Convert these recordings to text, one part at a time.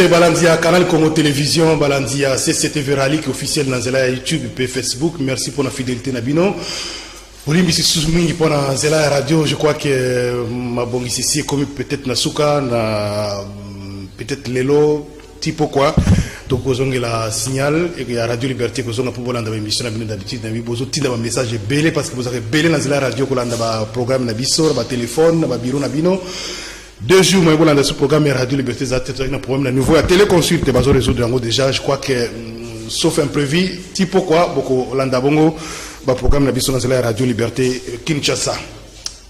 Balandia, Canal Congo Télévision, Balandia, CCTV Ralik, officiel Nanzela, YouTube et Facebook. Merci pour la fidélité, Nabino. Olimbi Sousmingi pour Nanzela Radio, je crois que ma bonne ici, comme peut-être Nasuka, peut-être Lelo, type quoi. Donc, vous avez la signal et il y a Radio Liberté, vous avez pour l'endroit émission d'habitude, vous avez un message belé parce que vous avez belé dans la radio, vous avez un programme, un téléphone, un bureau, un 2 jours, moi, dans ce programme Radio Liberté, vous avez un problème nouveau. La téléconsulte, vous avez résoudre déjà. Je crois que, sauf imprévu, type quoi, beaucoup, l'andabongo, le programme dans la Radio Liberté, Kinshasa.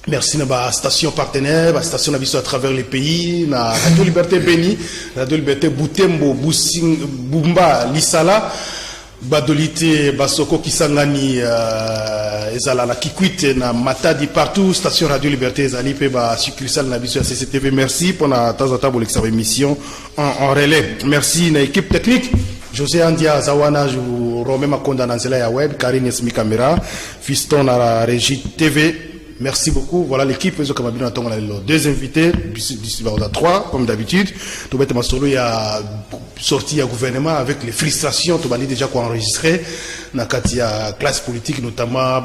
Merci à la station partenaire, la station à travers les pays, la Radio Liberté Beni, Radio Liberté Boutembo, Bumba, Lissala, Badolité, Basoko, Kisangani, Ezala, la Kikwite, na Matadi, partout, station Radio Liberté, Ezali, Peba, succursale, na Bissou, CCTV. Merci pour la temps en temps pour l'émission en relais. Merci à l'équipe technique. José Andia, Zawana, Romain Makonda, Nanzela, ya Web, Karine Esmi Camera, Fiston à la régie TV. Merci beaucoup. Voilà l'équipe. Deux invités, d'ici 3, comme d'habitude. Tout bête, il y a sorti un gouvernement avec les frustrations. Tout déjà quoi enregistré. Il y a classe politique, notamment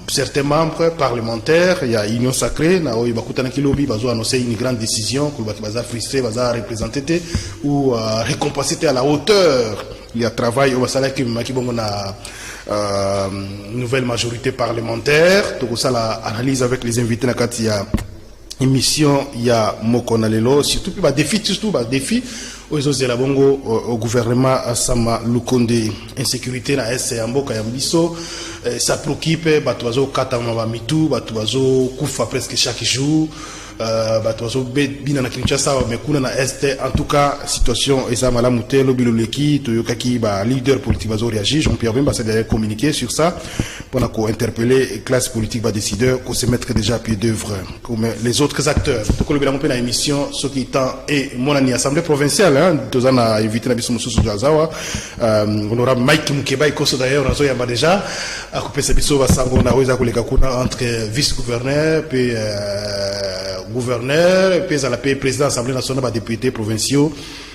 certains membres parlementaires. Il y a Union Sacrée. Il y a annoncé une grande décision. Il y a frustré, il y a représenté ou récompensé à la hauteur. Il y a travail au salaire qui nouvelle majorité parlementaire. Donc ça la analyse avec les invités dans il y a émission, il y a Mokonalelo, surtout puis défi aux autres bongo au gouvernement Sama Lukonde, insécurité na est Amboka Yambiso, ça préoccupe batoazo katama ba mitu, batoazo kufa presque chaque jour. Batoazo bina na Kinshasa mais kuna na est en tout cas situation eza malamu te lobilo leki toyokaki ba leader politique bazo réagir Jean-Pierre Bemba s'est d'ailleurs communiqué sur ça pour ko interpeller classe politique ba décideur ko se mettre déjà à pied d'œuvre comme les autres acteurs to ko lobela na émission ce qui temps et mon ani assemblée provinciale hein tozana invité na biso mususu jazawa honorable Mike Mukeba ikoso d'ailleurs razo ya déjà a couper ce biso ba sango na weza koleka kuna entre vice-gouverneur puis gouverneur et puis à la président de l'Assemblée nationale des députés provinciaux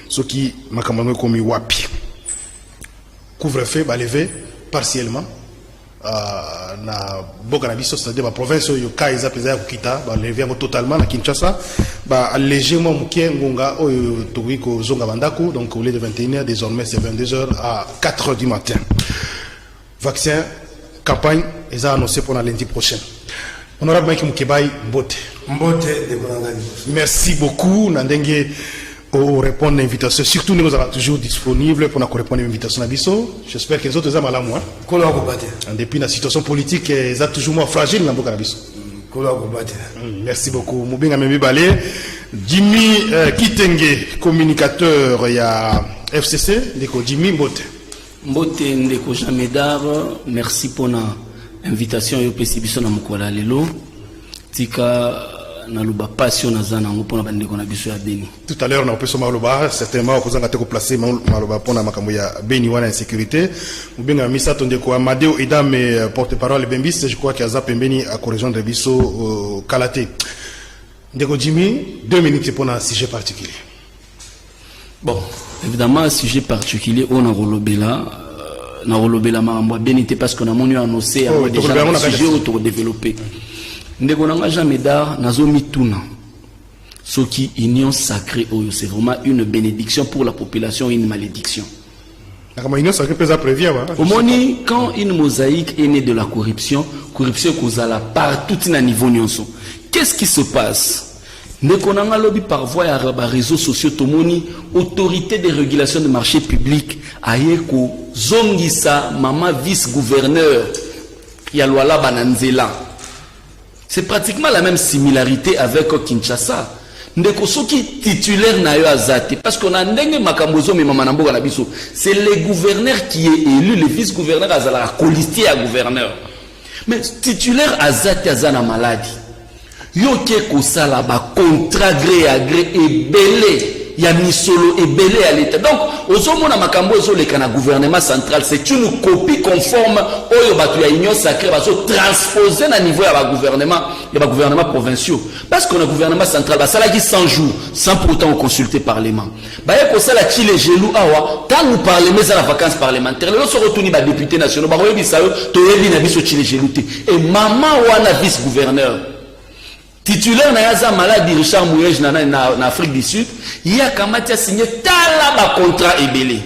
ce qui m'a comme wapi couvre-feu va lever partiellement na boka na biso c'est-à-dire la province yo kaiza pesa kukita ba lever totalement na Kinshasa ba légèrement mukie ngonga oyo toko zonga bandako donc au lieu de 21h désormais c'est 22h à 4h du matin. Vaccin campagne est annoncé pour lundi prochain. Honorable Mike Mukebai Mbote. Merci beaucoup. Nandenge au répondre à l'invitation. Surtout nous allons toujours disponibles pour nous répondre à l'invitation à Bisso. J'espère que les autres ont à moi. Depuis la situation politique, ils sont toujours moins fragiles dans le Bisso. Merci beaucoup. Moubinga Membi Balé. Jimmy Kitenge, communicateur, il y a FCC. Jimmy Mbote. Mbote Ndeko Jamedar. Merci pour la invitation yo pesi biso na mukola lelo tika na luba passion na zana ngopona bandeko na biso ya Beni. Tout à l'heure on a pesi maloba certainement ko zanga te ko placer maloba pona makambo ya Beni wana insécurité mubenga misa tonde ko Amadeo Idame porte-parole Bembis je crois qu'il y a pembeni à corrigeon de biso Kalaté. Ndeko Jimmy 2 minutes pour un sujet particulier. Bon, évidemment un sujet particulier on a rolobela na rolobela makambo benité parce qu'on a monu annoncé déjà le sujet autour développé ndeko nanga jamais dar nazo mituna ce qui union sacrée c'est vraiment une bénédiction pour la population et une malédiction. La union sacrée peut prévenir au moni quand une mosaïque est née de la corruption causala partout na niveau nyonso. Qu'est-ce qui se passe? Nekonanga lobby par voie à réseaux sociaux tomoni autorité de régulation de marché public ayeko zongisa mama vice-gouverneur Yalwala Bananzela. C'est pratiquement la même similarité avec Kinshasa. Ndeko soki titulaire na yo azate parce qu'on a ndenge makambozo mais mama namboka na biso. C'est le gouverneur qui est élu, le vice-gouverneur azala colistier à gouverneur. Mais titulaire azate azana maladie. Yo ke kosala ba contrat gré à gré et belé il y a misolo et belé à l'état. Donc aux hommes na makambo zo le kana gouvernement central, c'est une copie conforme au batu ya union sacrée va se transposer na niveau ya gouvernement provinciaux, parce qu'on a gouvernement central bah ça là qui 100 jours sans pourtant consulter parlement. Bah y a que ça la chile gelou awa quand nous parlons mais à la vacances parlementaires le so retourni ba député national ba yebi ça to yebi na biso chile gelou te et maman wana vice gouverneur titulaire na yaza malade Richard Mouyej na Afrique du Sud, il y a kamati a signé tala ba contrat ebelé.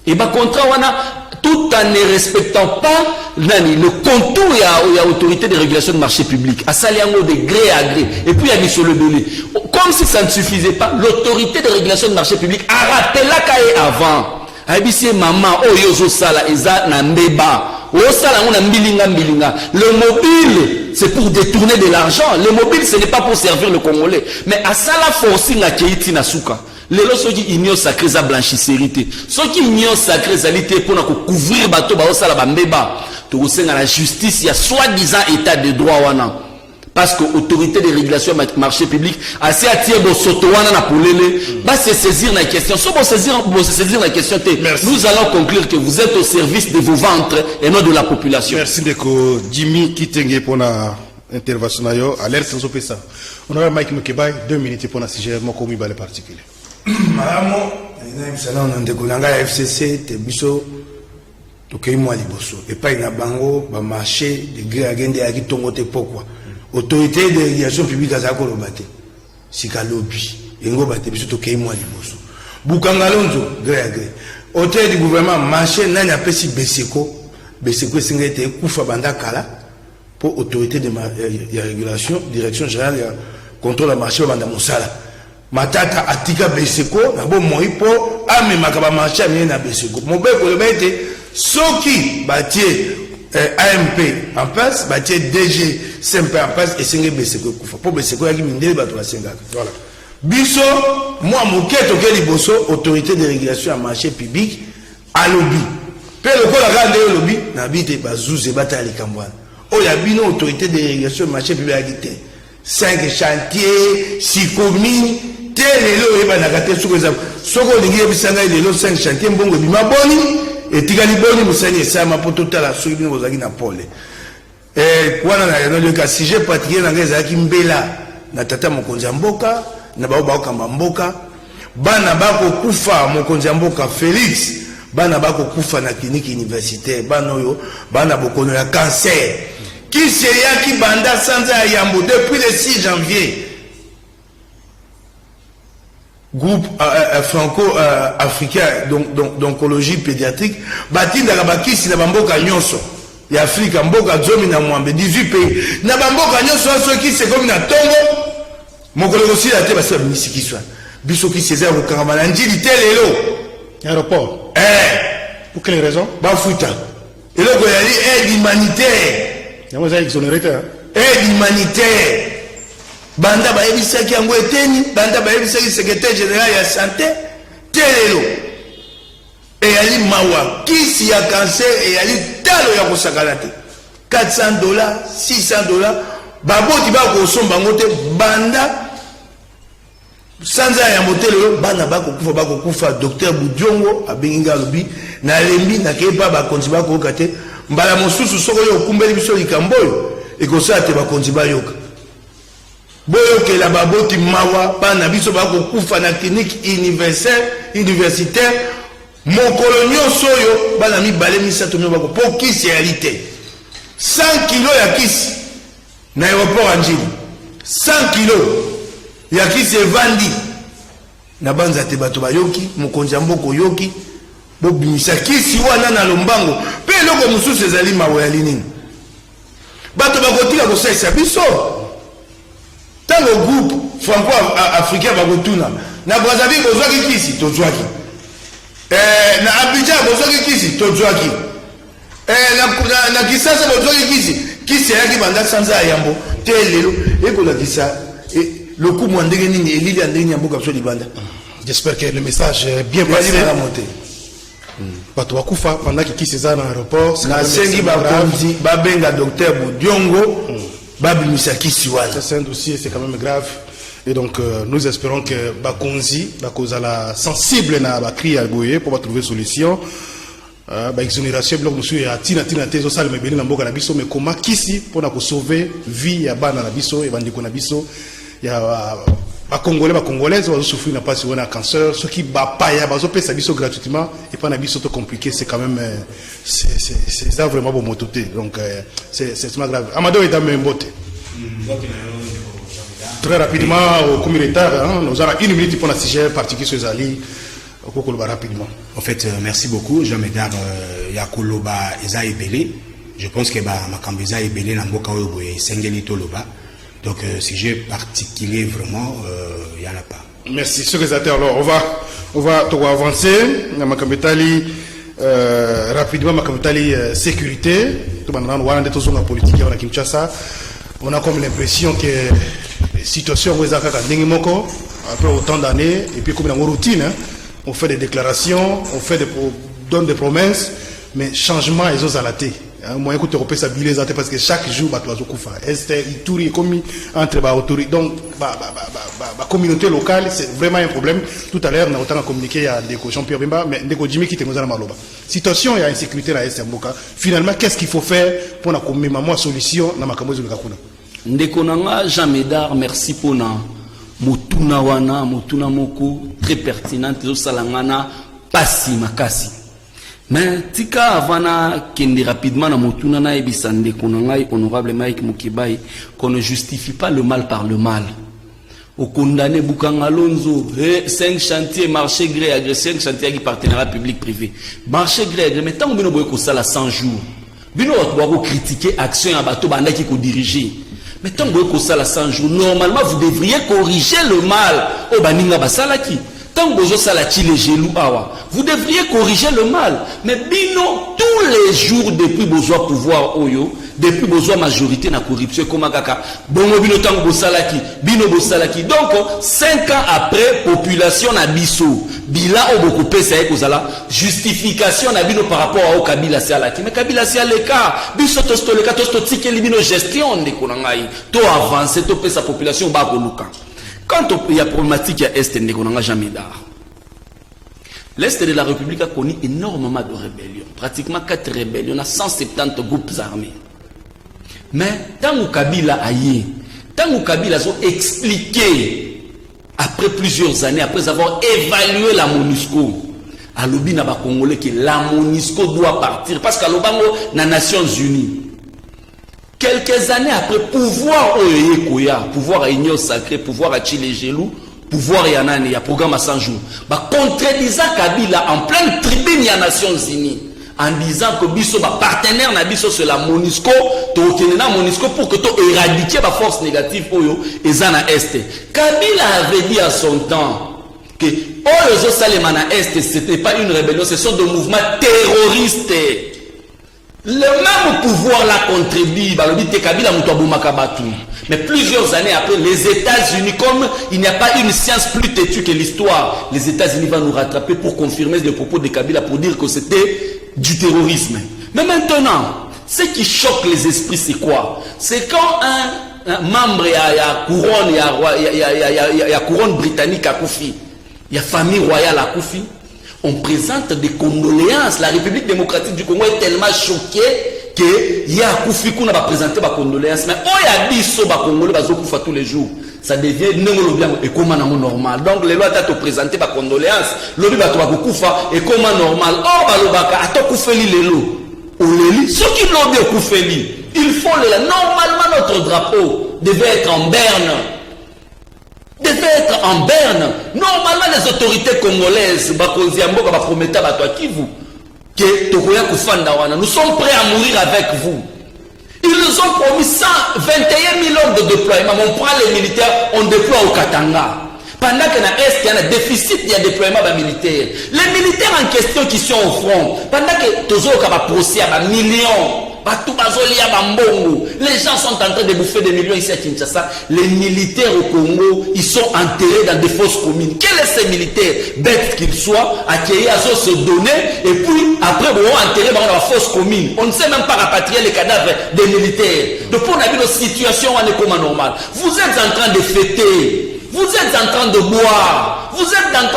Et ba contrat wana tout en ne respectant pas le contour et autorité de régulation de marché public. À saliango de gré à gré. Et puis il y a mis sur le belé. Comme si ça ne suffisait pas, l'autorité de régulation de marché public a raté la caille avant. Aibisi maman oh yozo sala eza na mbeba. Le mobile, c'est pour détourner de l'argent. Le mobile, ce n'est pas pour servir le Congolais. Mais à ça, la forcing à Keiti Nasuka. Les gens qui ignorent sacré sa blanchisserie. Ceux qui ignorent sacré sa lité pour couvrir bateau, la justice, il y a soi-disant état de droit. Parce que l'autorité de régulation marché public a assez attiré de s'autoana na poulele, va se saisir la question. Si vous saisir la question, nous allons conclure que vous êtes au service de vos ventres et non de la population. Merci de Jimmy Kitenge pour la intervention. Alerte sans ça. On a Mike Mukebay 2 minutes pour la sujet Mokomi Balé particulier. Madame, on a décollé à FCC, Tebiso, Tokeimo Aliboso. Et pas une bango, ba marché de gré à gende à Gitongote pourquoi. Autorité de régulation publique à Zako Lobate, Sikalobi, Yengo Bate, Biso Tokeimo Aliboso. Boukangalonzo, gré à gré. Autorité du gouvernement, marché, n'a pas si Beseko, Beseko Singete, Koufa Banda Kala, pour autorité de régulation, direction générale, contrôle le marché, Banda Moussala. Matata atika Beseko, nabo moipo, ame makaba marché, ame na Beseko. Mon beko le bête, Soki, Batier, AMP en place, Batier DG, SMP en place, et Singé Beseko Koufa. Pour Beseko, il y a une bateau à Singaka. Voilà. Biso, moi, Mouket, Okeli Bosso, autorité de régulation à marché public, à lobby. Puis le col à grande lobby, n'habite pas Zouzé Batali Kambouane. Oh, il y a une autorité de régulation à marché public à Guité. 5 chantiers, 6 communes, tel est là, il y a des choses. Soko lingi bisanga ile lo 5 chantiers mbongo bima boni et tigali boni musani sama poto tala so bino bozaki na pole kwana na no ka sujet particulier na ngeza ki mbela na tata mokonzi mboka na bao kamba mboka bana bako kufa mokonzi mboka Félix bana bako kufa na clinique universitaire bana yo bana bokono ya cancer qui seria ki banda sanza yambo depuis le 6 janvier. Groupe franco-africain d'oncologie pédiatrique, bâti dans la bakisi na bamboka nyonso. Et Afrique, mboka zomi na mwambe, 18 pays. Na bamboka nyonso, ceux qui se comme na tongo, mokolo aussi la te basa ministre qui soit. Biso qui César au Karamana, njili telelo. Aéroport. Pour quelle raison? Bafuta. Et là, il y a aide humanitaire. Il y a un exonéré. Aide humanitaire. Banda ba ebisaki yango eteni banda ba ebisaki secrétaire général ya santé telelo et ali mawa kisi ya cancer et ali talo ya kosakala te $400 $600 baboti ba kosomba ngote banda sanza ya motelo bana ba kokufa docteur Budiongo abenga lobi na lembi na keba ba konzi ba ko kate mbala mosusu soko yo kumbeli biso likamboyo e ko sa te ba konzi ba yoka boyoke la baboti mawa bana biso bako kufa na clinique universitaire mon colonio soyo bana mi balé misato mi bako po kisi réalité 100 kilos ya kisi na aéroport Anjili 100 kilos ya kisi evandi na banza te bato bayoki mokonzi mboko yoki bobimisa kisi wana na lombango pe loko mususu ezali mawa ya linini bato bakotika kosaisa biso. Dans le groupe franco-africain Bagotuna, na Brazzaville, Bozwaki Kisi, Tozwaki. Na Abidjan, Bozwaki Kisi, Tozwaki. Na Kisasa, Bozwaki Kisi, Kisi Yaki Banda Sanza Yambo, Telelo, et pour la Kisa, le coup Mwandegeni, et Lili Andegeni Yambo Kapso Libanda. J'espère que le message est bien passé. Bato Wakufa, pendant qu'il Kisi dans l'aéroport, na Sengi Bakonzi, Babenga, docteur Budiongo. C'est un dossier, c'est quand même grave. Et donc, nous espérons que Bakonzi, la sensible na bakri à Boye pour trouver solution. Exonération bloc nous suit à tina tezo sale mais beni na mboka na biso mais comment kisi pour na sauver vie ya bana na biso et bandiko na biso ya Congolais, Congolaises, ils souffrent n'a pas sur un cancer, ceux qui bapaya, ils ont ça biso gratuitement et pas na biso trop compliqué, c'est quand même c'est ça vraiment bon mototé. Donc c'est pas grave. Amado est dans même beauté. Très rapidement au communautaire, hein, nous avons 1 minute pour un sujet particulier sur Ali. Rapidement. En fait, merci beaucoup. Jean Médard Yakoloba Eza Ebele. Je pense que Makambo Eza Ebele Namboka Oyo Sengeli Toloba. Donc, sujet particulier, vraiment, il n'y en a pas. Merci, secrétaire. Alors, on va avancer. Makambetali, rapidement, Makambetali, sécurité. Tout le monde a une politique à Kinshasa. On a comme l'impression que la situation est après autant d'années, et puis comme dans une routine, on fait des déclarations, on fait donne des promesses, mais changement, ils ont zalaté. Moi, écoute, on peut s'habiller parce que chaque jour, bah, tu vas koufa. Est-ce qu'il est commis entre les autorités. Donc, la communauté locale, c'est vraiment un problème. Tout à l'heure, on a autant communiqué à des Jean-Pierre Bemba, mais des Jimmy qui étaient dans la Maloba. Situation, il y a insécurité dans l'Est Mboka. Finalement, qu'est-ce qu'il faut faire pour la solution dans ma camoise de Kakuna? Ndekonanga Jean Médard, merci pour na motuna wana, motuna moko, très pertinente, zo salangana, pasi makasi. Mais tika avana kende rapidement na motuna na ebisa ndekonanga honorable Mike Mukibai, qu'on ne justifie pas le mal par le mal. Au condamné Boukangalonzo, 5 chantiers, marché gré agré, 5 chantiers qui partenariat public-privé. Marché gré agré, mais tant que nous avons ça 100 jours, nous avons critiqué l'action à bateau qui est dirigé. Mais tant que vous avez 100 jours, normalement vous devriez corriger le mal. Oh, baninga basalaki. Tant que vous avez les gelou awa, vous devriez corriger le mal. Mais bino, tous les jours depuis besoin pouvoir oyo, depuis besoin majorité na corruption, comme kaka, bongo bino tant que vous salaki, bino bosalaki. Donc, 5 ans après, population na biso, bila o beaucoup pesa kozala, justification na bino par rapport au Kabila Salaki. Mais Kabila Saleka, biso tosto le tosto tike libino gestion de konangai, to avancer, to pesa population ba koluka. Quand il y a problématique à Est, Jean Médard. L'Est de la République a connu énormément de rébellions. Pratiquement 4 rébellions, on a 170 groupes armés. Mais tant que Kabila a eu, tant que Kabila a expliqué, après plusieurs années, après avoir évalué la MONUSCO, à l'Obi n'a pas congolais que la MONUSCO doit partir. Parce qu'à l'Obango, dans les Nations Unies, quelques années après, pouvoir pouvoir à Igno Sacré, pouvoir à Chile Gelou, pouvoir à Yanane, il y a programme à 100 jours. Contredisant Kabila en pleine tribune des Nations Unies, en disant que Bisso, partenaire na Bisso, c'est la MONUSCO, pour que tu éradiques la force négative et Zana Est. Kabila avait dit à son temps que Oyo Salemana Est, ce n'était pas une rébellion, ce sont des mouvements terroristes. Le même pouvoir l'a contribué, mais plusieurs années après, les États-Unis, comme il n'y a pas une science plus têtue que l'histoire, les États-Unis vont nous rattraper pour confirmer les propos de Kabila pour dire que c'était du terrorisme. Mais maintenant, ce qui choque les esprits, c'est quoi? C'est quand un membre il y a couronne britannique à Koufi, il y a famille royale à Koufi. On présente des condoléances. La République démocratique du Congo est tellement choquée que y a Koufi qu'on a présenté des condoléances. Mais on y a dit que les Congolais vont tous les jours. Ça devient normal. Donc les lois ont présenté des condoléances. L'objet va et comment normal. Or, ceux qui l'ont dit il faut normalement notre drapeau devait être en berne. Normalement, les autorités congolaises, nous sommes prêts à mourir avec vous. Ils nous ont promis 121 millions de déploiements. On prend les militaires, on déploie au Katanga. Pendant que dans l'Est, il y a un déficit, il y a un déploiement militaire. Les militaires en question qui sont au front, pendant que tous les procès à millions, les gens sont en train de bouffer des millions ici à Kinshasa. Les militaires au Congo, ils sont enterrés dans des fosses communes. Quels sont ces militaires, bêtes qu'ils soient, accueillis à se donner, et puis après, ils vont enterrer dans la fosse commune. On ne sait même pas rapatrier les cadavres des militaires. Depuis, on a vu nos situations, on est comme normal. Vous êtes en train de fêter Vous êtes en train de boire. Vous êtes en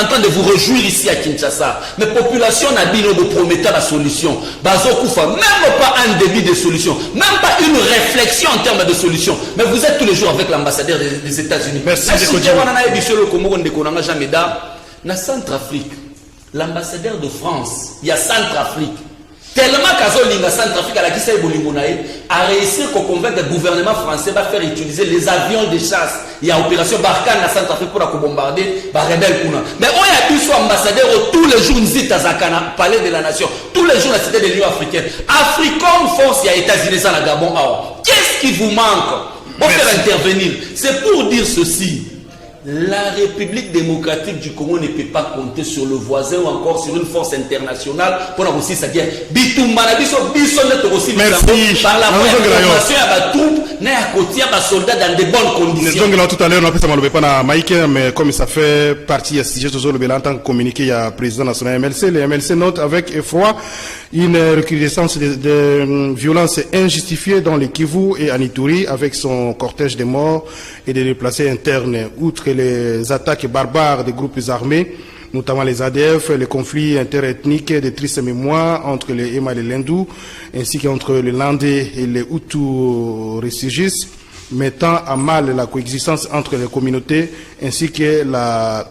train de vous réjouir ici à Kinshasa. Mais population n'a dit de promettre la solution. Bazokoufa, même pas un début de solution. Même pas une réflexion en termes de solution. Mais vous êtes tous les jours avec l'ambassadeur des États-Unis. Merci. Na Centrafrique, l'ambassadeur de France, il y a Centrafrique. Tellement qu'Azolinga Centrafrique a réussi à convaincre le gouvernement français va faire utiliser les avions de chasse. Il y a opération Barkhane à Centrafrique pour bombarder les rebelles. Mais on a pu soit ambassadeur tous les jours nous Tazakana, palais de la nation, tous les jours la cité de l'Union africaine. Africom Force, il y a États-Unis à la Gabon. Qu'est-ce qui vous manque pour faire intervenir? C'est pour dire ceci. La République démocratique du Congo ne peut pas compter sur le voisin ou encore sur une force internationale pour aussi sa guerre. Merci. Par la formation à la troupe, à soldats dans de bonnes conditions. Donc là tout à l'heure on a fait ça pas Mike, mais comme ça fait partie sujet toujours le en tant que communiqué il y a président national MLC, les MLC note avec effroi une recrudescence de violences injustifiées dans le Kivu et en Ituri avec son cortège de morts et de déplacés internes. Outre les attaques barbares des groupes armés, notamment les ADF, les conflits interethniques, des tristes mémoires entre les Ema et les Lendou, ainsi qu'entre les Landais et les Hutus réfugiés, mettant à mal la coexistence entre les communautés, ainsi que la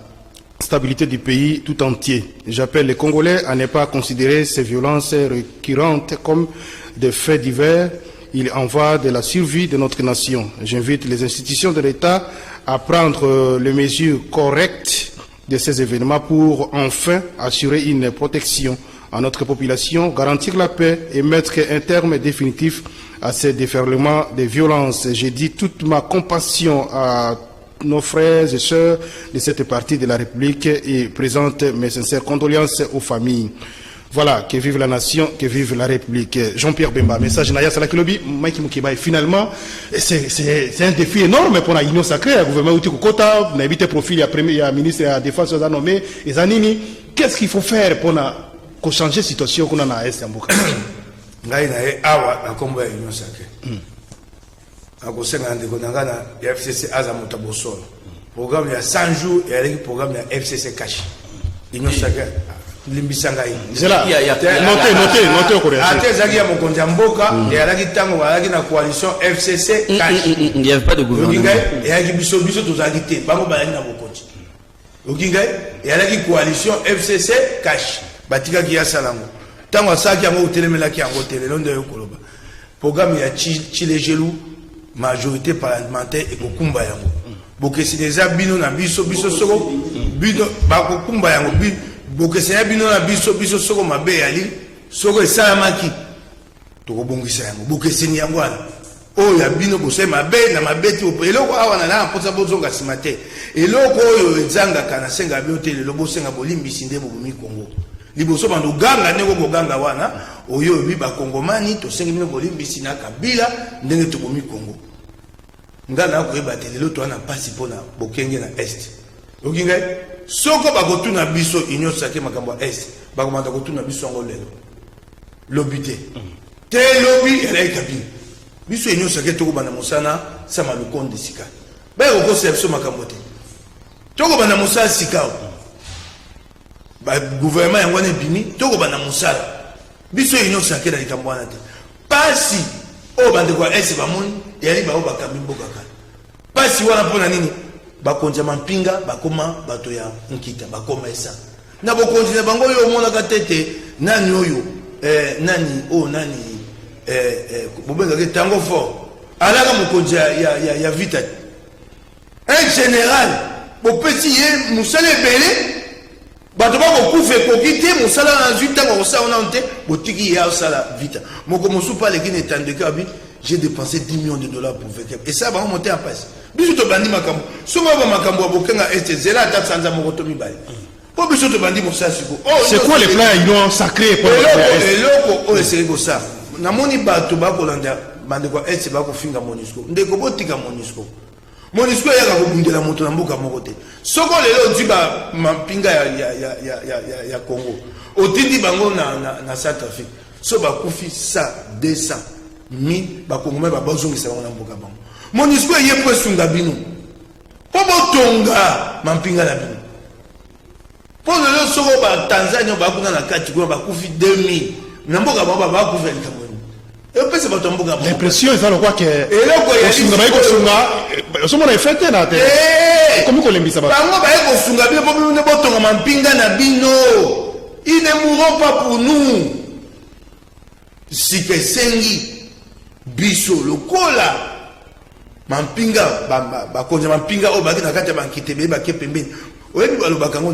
stabilité du pays tout entier. J'appelle les Congolais à ne pas considérer ces violences récurrentes comme des faits divers. Il en va de la survie de notre nation. J'invite les institutions de l'État à prendre les mesures correctes de ces événements pour enfin assurer une protection à notre population, garantir la paix et mettre un terme définitif à ces déferlements de violence. J'ai dit toute ma compassion à nos frères et sœurs de cette partie de la République et présente mes sincères condoléances aux familles. Voilà, que vive la nation, que vive la République. Jean-Pierre Bemba, message Naya Salakilobi, Mike Mukiba. Finalement, c'est un défi énorme pour la Union sacrée, le gouvernement Outi Kokota, on a évité profil, il y a ministre de la Défense, on a nommé, et Zanini. Qu'est-ce qu'il faut faire pour changer la situation qu'on a à Est Mbouka? Ngai na awa na kombo ya Union sacrée. Akosenga ndeko nangana ya FCC azamuta bosolo. Programme ya 100 jours et avec programme ya FCC cash. Union sacrée. Limbisanga hii. Zela. Notez au Korea. Ate zaki ya mokonzi ya mboka et alaki tango alaki na coalition FCC cash. Il n'y avait pas de gouvernement. Et alaki biso tozali te. Bango balaki na mokonzi. Okingai et alaki coalition FCC cash. Batika ki ya salango. Tango asaki yango utelemelaki yango telelo nde yokoloba. Programme ya Chilejelu majorité parlementaire et kokumba yango. Bokesi déjà bino na biso soko bino bakokumba yango bokesi ya bino na biso soko mabe yali soko esalamaki tokobongisa yango bokesi yango wana oyo ya bino bosema mabe na mabeti opo eloko awa na mposa bozonga sima te eloko oyo ezangaka na senga bino te lelo bosenga bolimbisi nde bobomi Kongo liboso bando ganga ndeko boganga wana oyo bi bakongomani tosengi bino bolimbisi na Kabila ndenge tobomi Kongo ngana koyeba te lelo to ana pasi pona bokenge na est okinga soko bakotuna biso Union sacrée makambo ya est bakomanda kotuna biso ngo lelo lobi te lobi elai Kabila biso Union sacrée toko bana musana sama lukonde sika ba ko sepso makambo te toko bana musala sika ba gouvernement yango ne bimi toko bana musala biso Union sacrée na likambo wana te pasi o bande kwa est bamoni yali ba bakambi mboka kala pasi wana pona nini bakonja mampinga bakoma bato ya nkita bakoma esa na bokonji na bango yo mona ka tete nani oyo nani bobenga ke tango fort alaka mokonja ya vita un général bopesi ye musala ebele bato bakokufa ekoki te mosala na zwi ntango akosala wana te botiki ye asala vita moko mosusu aleki na etandeka abi j'ai dépensé 10 millions de dollars pour faire et ça va monter en place biso to bandi makambo somo ba makambo abokenga est zela ata sanza moko to mibale po biso to bandi mosasi ko c'est quoi les plans Union sacrée pour eloko o eseri ko ça na moni bato ba kolanda bande ko est ba ko finga MONUSCO ndeko botika MONUSCO yaka ko bundela moto na mboka moko te soko lelo diba mampinga ya Congo otindi bango na Centrafrique so ba kufi 100 200 1000 bakongomai babazongisa bango na mboka bango MONUSCO ye po sunga bino botonga mampinga na bino po lelo soko ba Tanzania ba kuna na kati kuna ba kufi 2000 na mboka ba kufi likambo et puis c'est pas ton mboka l'impression est là quoi que eloko ya sunga ba ko sunga somo na effecté na te comme ko lembisa ba bango ba ko sunga bino po bino botonga mampinga na bino ils ne mourront pas pour nous si que sengi biso lokola mampinga ba konja mampinga o ba kina kati ba nkitebe ba kepembeni oyebi balobaka ngo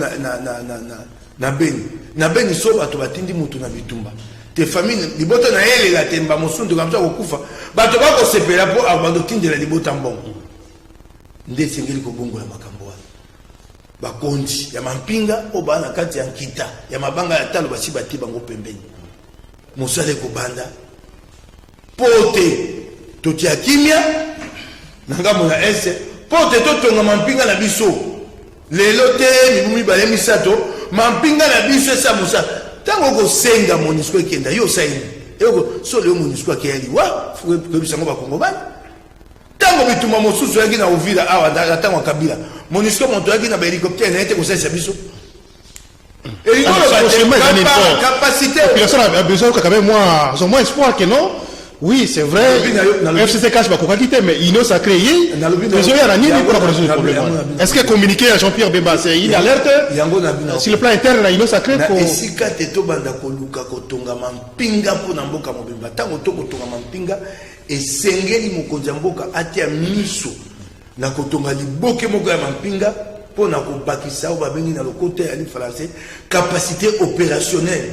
na beni so bato batindi mutu na bitumba te famille libota na yelela temba mosundu kamza kokufa bato bakosepela po abandotindela libota mbongo nde esengeli kobongola makambo wana bakonzi ya mampinga o bana kati ya nkita ya mabanga ya talo basi bati bango pembeni mosala ekobanda po te totia kimia na ngambo na ese po te totonga mampinga na biso lelo te mibu mibale misato mampinga na biso esa musa tango kosenga MONUSCO ekenda yo saini eko so leo MONUSCO akeli wa fuko ngo bakongo bana tango bituma mosusu yangi na Uvira awa tango Kabila MONUSCO monto yangi na hélicoptère na ete kosaisa biso et il capacité population a besoin quand même moi au moins espoir que non. Oui, c'est vrai. FCC cache pas qu'on mais il s'est créé. Est-ce que communiquer à Jean-Pierre Bemba, c'est une alerte? Sur le plan interne, il s'est créé pour. Si Kateto Banda Koluka Kotonga Mampinga pour Namboka Mobimba, Tango Kotonga Mampinga, et Sengeli Mokonjamboka Atia Miso, Nakotonga Liboke Moga Mampinga, pour Nakobakisa, ou Babeni dans le côté à français, capacité opérationnelle,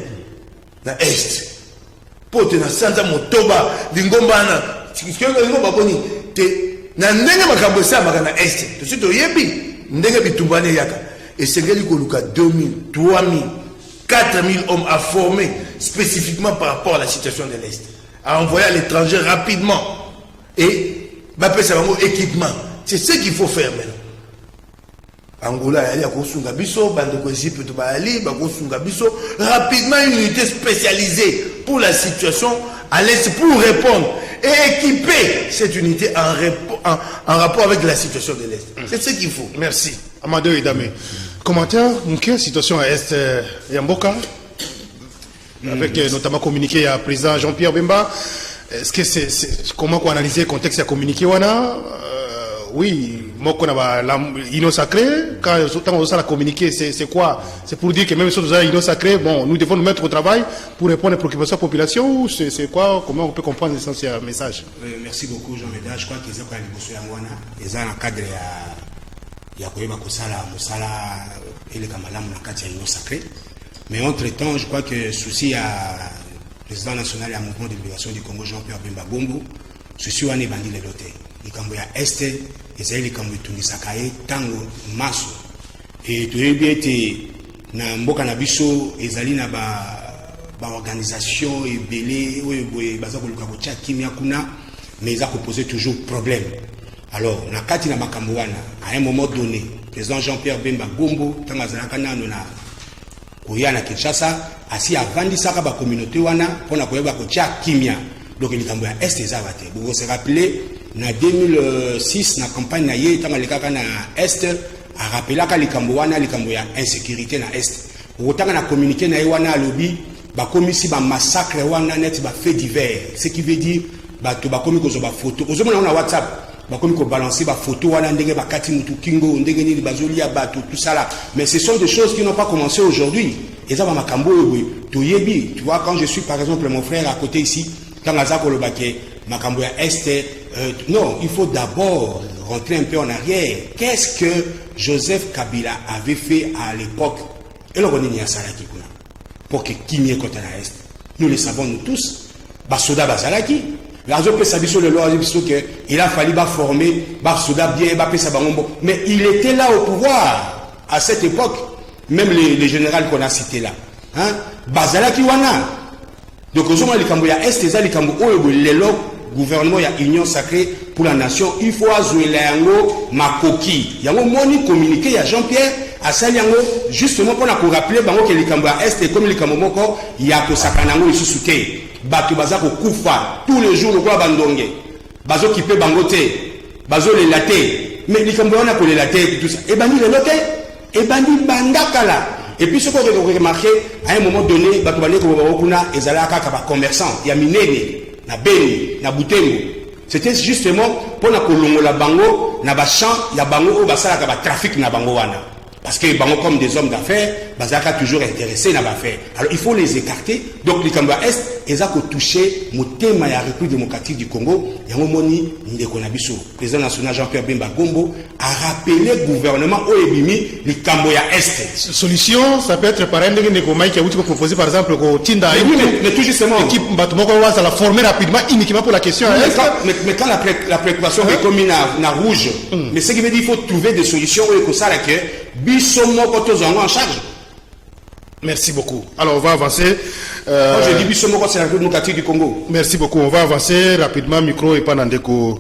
na Est. Pote na sanza motoba lingomba na sikisiko lingomba boni te na ndenge makambo sa makana est to sito yebi ndenge bitumbane yaka esengeli koluka 2000 3000 4000 hommes à former spécifiquement par rapport à la situation de l'Est à envoyer à l'étranger rapidement et bapesa bango équipement c'est ce qu'il faut faire maintenant Angola yali akosunga biso bandeko Égypte baali bakosunga biso rapidement une unité spécialisée pour la situation à l'est pour répondre et équiper cette unité en rapport avec la situation de l'est. C'est ce qu'il faut. Merci. Amadou Idame. Commentaire, quelle situation à Est Yamboka avec notamment communiqué à président Jean-Pierre Bemba. Est-ce que c'est comment qu'on analyser le contexte à communiqué wana oui, moi qu'on a l'Ino sacré, quand on a communiqué, c'est quoi? C'est pour dire que même si on a l'Ino sacré, bon, nous devons nous mettre au travail pour répondre aux préoccupations de la population ou c'est quoi? Comment on peut comprendre l'essentiel message? Merci beaucoup, Jean-Médard. Je crois qu'ils ont quand même ils ont un cadre il y a Moussala et les Kamalam dans le l'Ino sacré. Mais entre-temps, je crois que souci à président national et à mouvement de libération du Congo, Jean-Pierre Bemba Gombo, souci à Nebandi les lotés. Likambo ya este ezali likambo etungisaka ye tango maso et toyebi ete na mboka na biso ezali na ba organisation ebele oyo boye baza koluka kotia kimia kuna mais eza poser toujours problème. Alors na kati na makambo wana à un moment donné président Jean-Pierre Bemba Gombo tango azalaka nano na koya na Kinshasa asi avandisaka ba communauté wana pona koyeba kotia kimia donc likambo ya este ezaba te vous vous rappelez na 2006 na campagne na ye tanga lekaka na est a rappelaka likambo wana likambo ya insécurité na est otanga na communiqué na ye wana alobi ba komisi ba massacre wana net ba fait divers ce qui veut dire ba to ba komi ko zo ba photo ozomona na WhatsApp ba komi ko balancer ba photo wana ndenge ba kati mutu kingo ndenge ni bazoli ya bato tout ça là mais ce sont des choses qui n'ont pas commencé aujourd'hui et ça ba makambo to yebi tu vois quand je suis par exemple mon frère à côté ici quand azako le baké makambo ya est non, il faut d'abord rentrer un peu en arrière. Qu'est-ce que Joseph Kabila avait fait à l'époque? Et le Ronini Salaki pour que Kimie contre la Est. Nous le savons nous tous. Basoda Bazalaki. Il a fallu former Basoda bien, mais il était là au pouvoir à cette époque. Même les généraux qu'on a cités là. Hein? Bazalaki Wana. Donc, aux hommes, les Camboya Est, les Camboya, les logs. Gouvernement, il y a union sacrée pour la nation. Il faut azouer yango makoki. Yango moni communiqué, il y a Jean-Pierre à Saliango, justement pour nous rappeler que les Cambodgiens Est et comme les Cambodgiens, il y a que Sakanango ici souté. Batu bazako kufa tous les jours le quoi bandonge. Bazo qui peut bangote. Bazo les laté. mais les Cambodgiens on a collé la tête et tout ça. Et bandi le loté, et bandi bandakala. Et puis ce qu'on a remarqué, à un moment donné, batubane ko bakuna ezalaka ka ba commerçant, ya minene, na Beni, na Butembo. C'était justement pour na kolongola bango na ba champ ya bango o basala ka ba trafic na bango wana. Parce que bango comme des hommes d'affaires, bazaka toujours intéressé na ba faire. Alors il faut les écarter. Donc les Cambodgiens est ezako toucher mo thème ya République démocratique du Congo, yango moni ndeko na biso. Président national Jean-Pierre Bemba Gombo a rappelé gouvernement Oebimi les Cambodgiens est. Solution, ça peut être par un ndeko Mike qui a proposé par exemple au Tinda. Mais tout justement. L'équipe Batumoko va la former rapidement uniquement pour la question. Mais quand la préoccupation est comme na rouge, mais ce qui veut dire qu'il faut trouver des solutions où ça là que Bissomoko tozango en charge. Merci beaucoup. Alors on va avancer. Moi je dis Bissomoko c'est la République démocratique du Congo. Merci beaucoup. On va avancer rapidement. Micro et pas Ndeko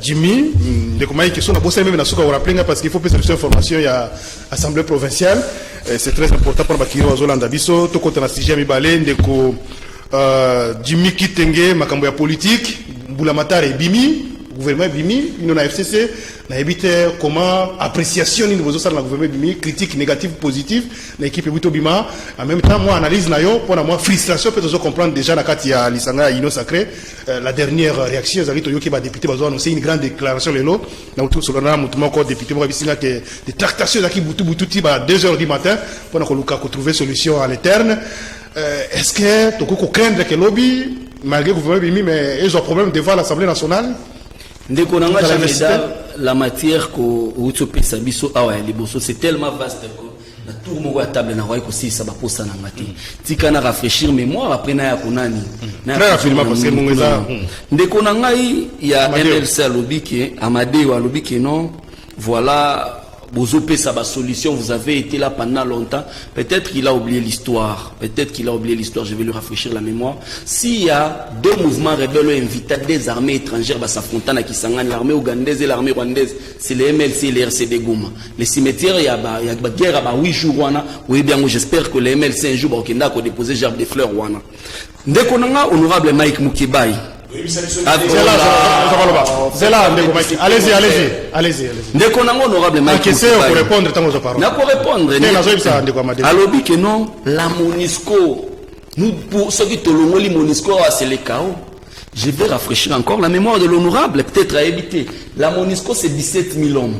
Jimmy. Ndeko Mike qui sont à bosser même dans ce qu'on rappelle parce qu'il faut passer sur information. Il y a assemblée provinciale. C'est très important pour Bakiro Azolanda Bisso. Tout compte na sixième Mibale Ndeko Jimmy Kitenge makambo ya politique. Boulamatare et Bimi. Gouvernement Bimi, nous na FCC, na évité comment appréciation ni nouveau ça dans le gouvernement Bimi, critique négative positive, l'équipe Buto Bima, en même temps moi analyse na yo pour moi frustration peut-être comprendre déjà na kati ya lisanga ino sacré la dernière réaction zalito yo qui va député bazo annoncer une grande déclaration lelo na tout sur na mutumo ko député mo bisinga que des tractations zaki butu ti ba 2h du matin pour ko luka ko trouver solution à l'éterne. Est-ce que tu peux craindre que lobby malgré le gouvernement Bimi mais ils ont problème devant l'Assemblée nationale? Ndeko nanga jameda la matière ko utsope sabiso awa ya liboso c'est tellement vaste que na tour moko ya table na roi ko si ça ba posa na ngati tika na rafraîchir mémoire après na ya konani très rapidement parce que mongeza ndeko nanga ya MLC Alobike Amadé wa Alobike non voilà Bozo Pesa ba solution, vous avez été là pendant longtemps. Peut-être qu'il a oublié l'histoire. Peut-être qu'il a oublié l'histoire. Je vais lui rafraîchir la mémoire. S'il y a deux mouvements rebelles invités des armées étrangères à s'affronter à Kisangani, l'armée ougandaise et l'armée rwandaise, c'est les MLC et les RCD Goma. Les cimetières, il y a une guerre à 8 jours. Oui, bien, j'espère que les MLC un jour vont déposer gerbe des fleurs. Ndekonanga, honorable Mike Mukibai. C'est là, allez-y. Ndeko nango honorable Mike. Pour répondre, tant que parole. Pour répondre. Alobi que non, la Monisco, nous pour ceux qui te l'ont dit Monisco, c'est le chaos. Je vais rafraîchir encore la mémoire de l'honorable, peut-être à éviter. La Monisco, c'est 17 000 hommes.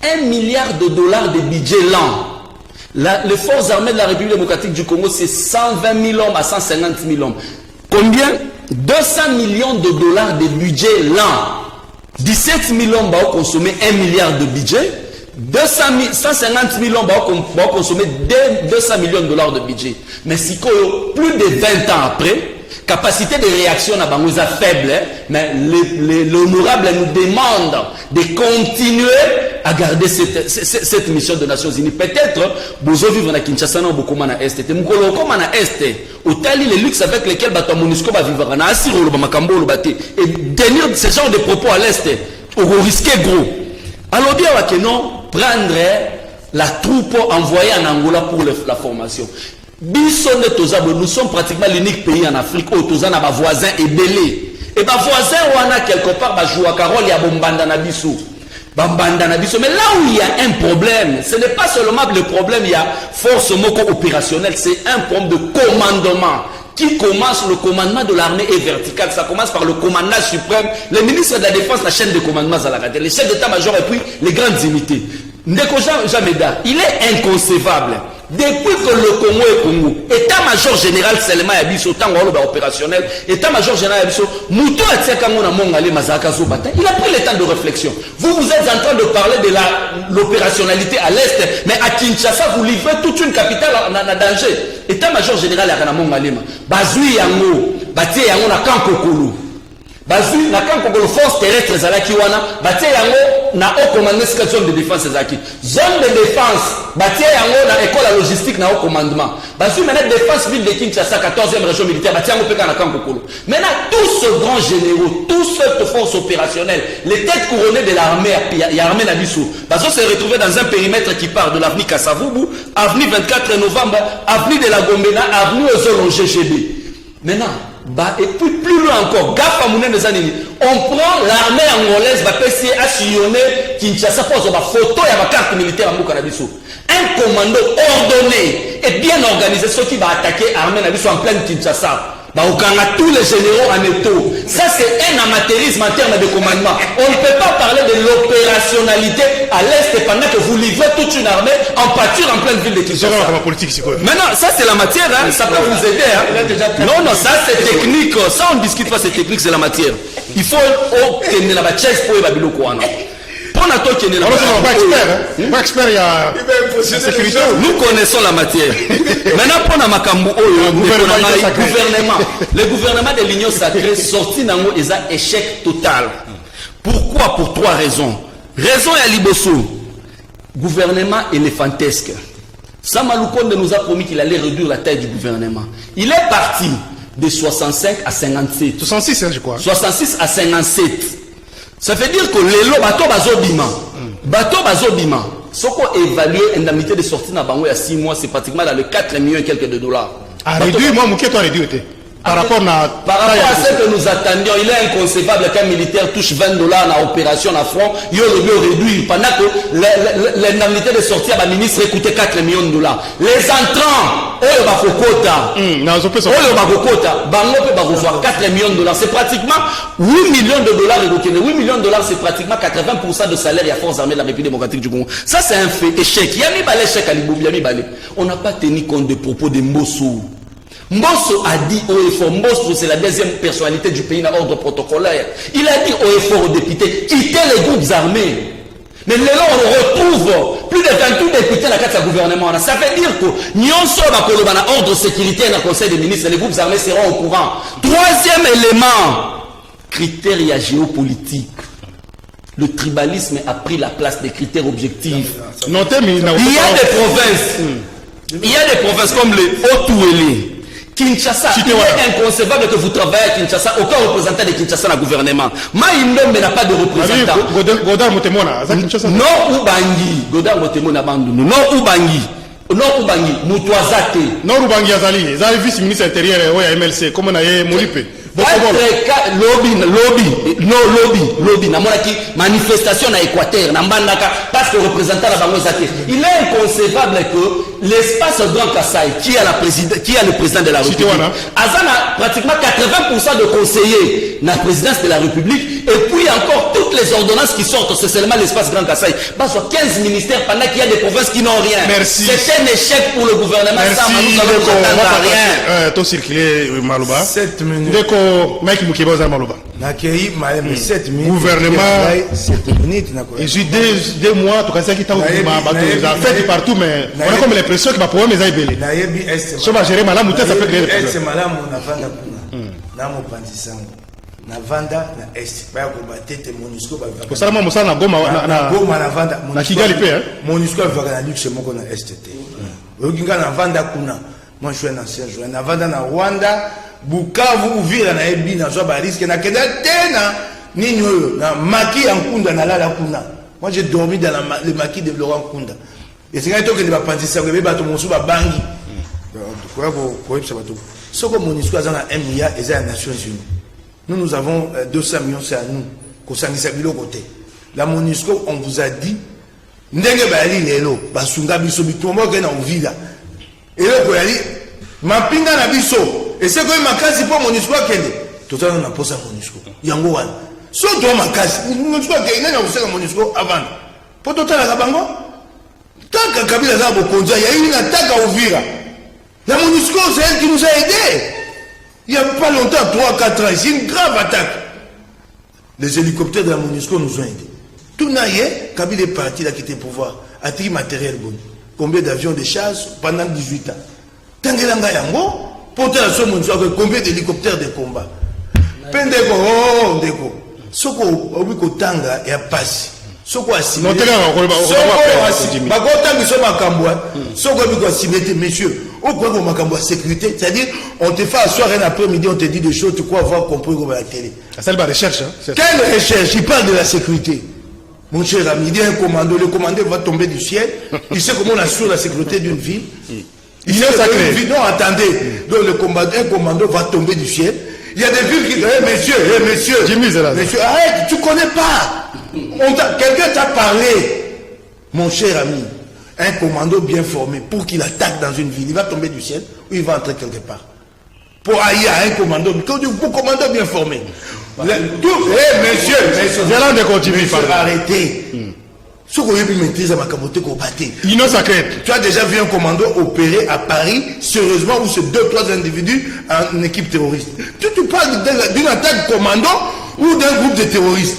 1 milliard de dollars de budget l'an. Les forces armées de la République démocratique du Congo, c'est 120 000 hommes à 150 000 hommes. Combien? 200 millions de dollars de budget l'an. 17 000 hommes vont consommer 1 milliard de budget. 150 000 hommes vont consommer 200 millions de dollars de budget. Mais si plus de 20 ans après, capacité de réaction à Bangouza faible, mais l'honorable nous demande de continuer à garder cette mission de Nations Unies. Peut-être, vous vivre à Kinshasa, beaucoup à Est. Vous comme à Est, au tali les luxes avec lesquels Bato Monisco va vivre à Assiro, et tenir ce genre de propos à l'Est, au risquer gros. Alors bien que non, prendre la troupe envoyée en Angola pour la formation. Nous sommes pratiquement l'unique pays en Afrique où nous avons des voisins ébélés. Et nos voisins, on a quelque part joué à Carole, il y a Bombanda Nabiso. Mais là où il y a un problème, ce n'est pas seulement le problème, il y a force moko opérationnelle, c'est un problème de commandement. Qui commence le commandement de l'armée est vertical, ça commence par le commandant suprême, le ministre de la Défense, la chaîne de commandement à la radio, les chefs d'état-major et puis les grandes unités. Ndeko Jameda, il est inconcevable. Depuis que le Congo est Congo, état-major général seulement Yabiso, opérationnel, état-major général Yabiso, Mouto Atiakamona Mongale Mazaka Zobata, il a pris le temps de réflexion. Vous êtes en train de parler de l'opérationnalité à l'Est, mais à Kinshasa, vous livrez toute une capitale en danger. État-major général Yakana Mongalema, Bazui Yango, Batie Yango na Kankokolo. Bazui na Kankokolo, force terrestre Zalaki Wana, Batie Yango na haut commandement zone de défense Zaki. Zone de défense, Batie Yango na école logistique na haut commandement. Bazui maintenant défense ville de Kinshasa, 14e région militaire, Batie Yango Peka na Kankokolo. Maintenant, tous ces grands généraux, toutes cette force opérationnelle, les têtes couronnées de l'armée, l'armée Nabiso, Bazo s'est retrouvé dans un périmètre qui part de l'avenue Kassavubu, avenue 24 novembre, avenue de la Gombena, avenue Ozolon GGB. Maintenant, Et puis plus loin encore, on prend l'armée angolaise, à sillonner Kinshasa pour avoir photo et la carte militaire à Moukanabiso. Un commando ordonné et bien organisé, ceux qui va attaquer l'armée en pleine Kinshasa. On a tous les généraux en étau. Ça, c'est un amateurisme en termes de commandement. On ne peut pas parler de l'opérationnalité à l'Est pendant que vous livrez toute une armée en pâture en pleine ville de Kinshasa. Maintenant, ça, c'est la matière. Hein. Ça peut vous aider. Hein. Non, ça, c'est technique. Ça, on ne discute pas, c'est technique, c'est la matière. Il faut obtenir la chaise pour les Babiloko. Nous connaissons la matière. Maintenant, pour le gouvernement de l'Union sacrée sorti dans un échec total. Pourquoi? Pour 3 raisons. Raison à Liboso. Gouvernement éléphantesque. Sama Lukonde nous a promis qu'il allait réduire la taille du gouvernement. Il est parti de 65 à 57. 66, hein, je crois. 66 à 57. Ça veut dire que les lots bateau bazobima. Ce qu'on évalue l'indemnité de sortie dans Bango il y a 6 mois, c'est pratiquement dans les 4 millions et quelques de dollars. Réduit, moi, mon quai, toi, réduit. Par rapport à ce que nous attendions, il est inconcevable qu'un militaire touche $20 dans l'opération à front, il y a le réduit. Pendant que l'indemnité de sortie à la ministre coûtait 4 millions de dollars. Les entrants, eux, Bango peut recevoir 4 millions de dollars. C'est pratiquement 8 millions de dollars. 8 millions de dollars, c'est pratiquement 80% de salaire à force armée de la République démocratique du Congo. Ça, c'est un fait. Échec. Il y a mis balé, échec à Liboubi, on n'a pas tenu compte des propos de Mbosso. Mbosso a dit au effort, Mbosso c'est la deuxième personnalité du pays dans l'ordre protocolaire. Il a dit au effort aux députés, quittez les groupes armés. Mais là, on retrouve plus de 28 députés dans la carte du gouvernement. Ça veut dire que nous sommes dans l'ordre sécuritaire dans le conseil des ministres, les groupes armés seront au courant. 3e élément, critères géopolitiques. Le tribalisme a pris la place des critères objectifs. Il y a des provinces comme les Haut-Ouélé. Kinshasa, il est inconcevable que vous travaillez à Kinshasa, aucun représentant de Kinshasa dans le gouvernement. Maïndombe n'a pas de représentant. Godard Motemona, non Ubangi, Godard Motemona Bandounou, non Ubangi, Moutouazate. Non Ubangi Azali, Zali vice-ministre intérieur à MLC, comme on a Molipe. Lobby, manifestation à Équateur, parce que représentant la Bango Zate. Il est inconcevable que l'espace Grand Kassai, qui est le président de la République, Azan a pratiquement 80% de conseillers dans la présidence de la République, et puis encore toutes les ordonnances qui sortent, c'est seulement l'espace Grand Kassai. Parce que 15 ministères pendant qu'il y a des provinces qui n'ont rien. Merci. C'est un échec pour le gouvernement. Merci. Rien. Tout circulé, Malouba. 7 minutes. Mike Moukiboza Malouba. Nakei, 7 minutes. Gouvernement. 7 minutes. Et j'ai 2 mois, tout cas, qui t'a fait partout, mais on a comme l'impression qu'il va pouvoir me aider. Si on va gérer malade, ça peut créer des problèmes. C'est malade, on a vanda kuna. Na mo pandisango. Na vanda na est. Ba ko batete Monusco ba. Ko sala mo sala na Goma na vanda. Na Kigali pe hein. Monusco va na luxe moko na STT. Okinga na vanda kuna. Moi je suis un ancien joueur. Na vanda na Rwanda. Bukavu Uvira na ebi na zo ba risque na kenda tena nini oyo na maki ya Nkunda na lala kuna. Moi j'ai dormi dans le maquis de Laurent Nkunda. Et c'est quand il va penser que bato monsu ba bangi. Quoi pour ça bato. Ce que Monusco a dans la MIA et les Nations Unies. Nous avons 200 millions c'est à nous ko sangisa bilo côté. La Monusco on vous a dit ndenge ba ali lelo basunga biso bitomo ke na Uvira. Et là ko yali mapinga na biso. Et c'est que makasi pour Monusco kende. Total on a posé Monusco. Yango wan. So do makasi. Monusco kende na usaka Monusco avant. Pour total la bango. Taka kabila za bokonza ya une attaque à Uvira. La Monusco c'est elle qui nous a aidés. Il y a pas longtemps 3-4 ans, c'est une grave attaque. Les hélicoptères de la Monusco nous ont aidés. Tout naïe, Kabila est parti là qui était pouvoir. A-t-il matériel bon. Combien d'avions de chasse pendant 18 ans. Tangelanga yango porter la somme combien d'hélicoptères de combat. Pendeko, oh, ndeko. Soko obiko tanga ya pasi. Soko assimé. Non, Soko bakota biso makambwa. Soko obiko assimé, messieurs. Au quoi qu'on makambo sécurité, c'est-à-dire on te fait asseoir un après-midi, on te dit des choses, tu crois avoir compris comme à la télé. C'est la recherche, hein. Quelle recherche? Il parle de la sécurité. Mon cher ami, il y a un commando, le commando va tomber du ciel. Il sait comment on assure la sécurité d'une ville. Il sait une ville. Non, attendez. Donc un commando va tomber du ciel. Il y a des villes qui disent, monsieur, Jimmy Zela. monsieur, arrête, tu connais pas. Quelqu'un t'a parlé, mon cher ami, un commando bien formé, pour qu'il attaque dans une ville, il va tomber du ciel ou il va entrer quelque part. Pour aller à un commando, pour commando bien formé. Monsieur, Zela de continuer. arrêtez. Ce qu'on veut maîtriser ma camoté qu'on battait. Union sacrée. Tu as déjà vu un commando opérer à Paris, sérieusement, où c'est 2-3 individus en équipe terroriste. Tu parles d'une attaque commando ou d'un groupe de terroristes.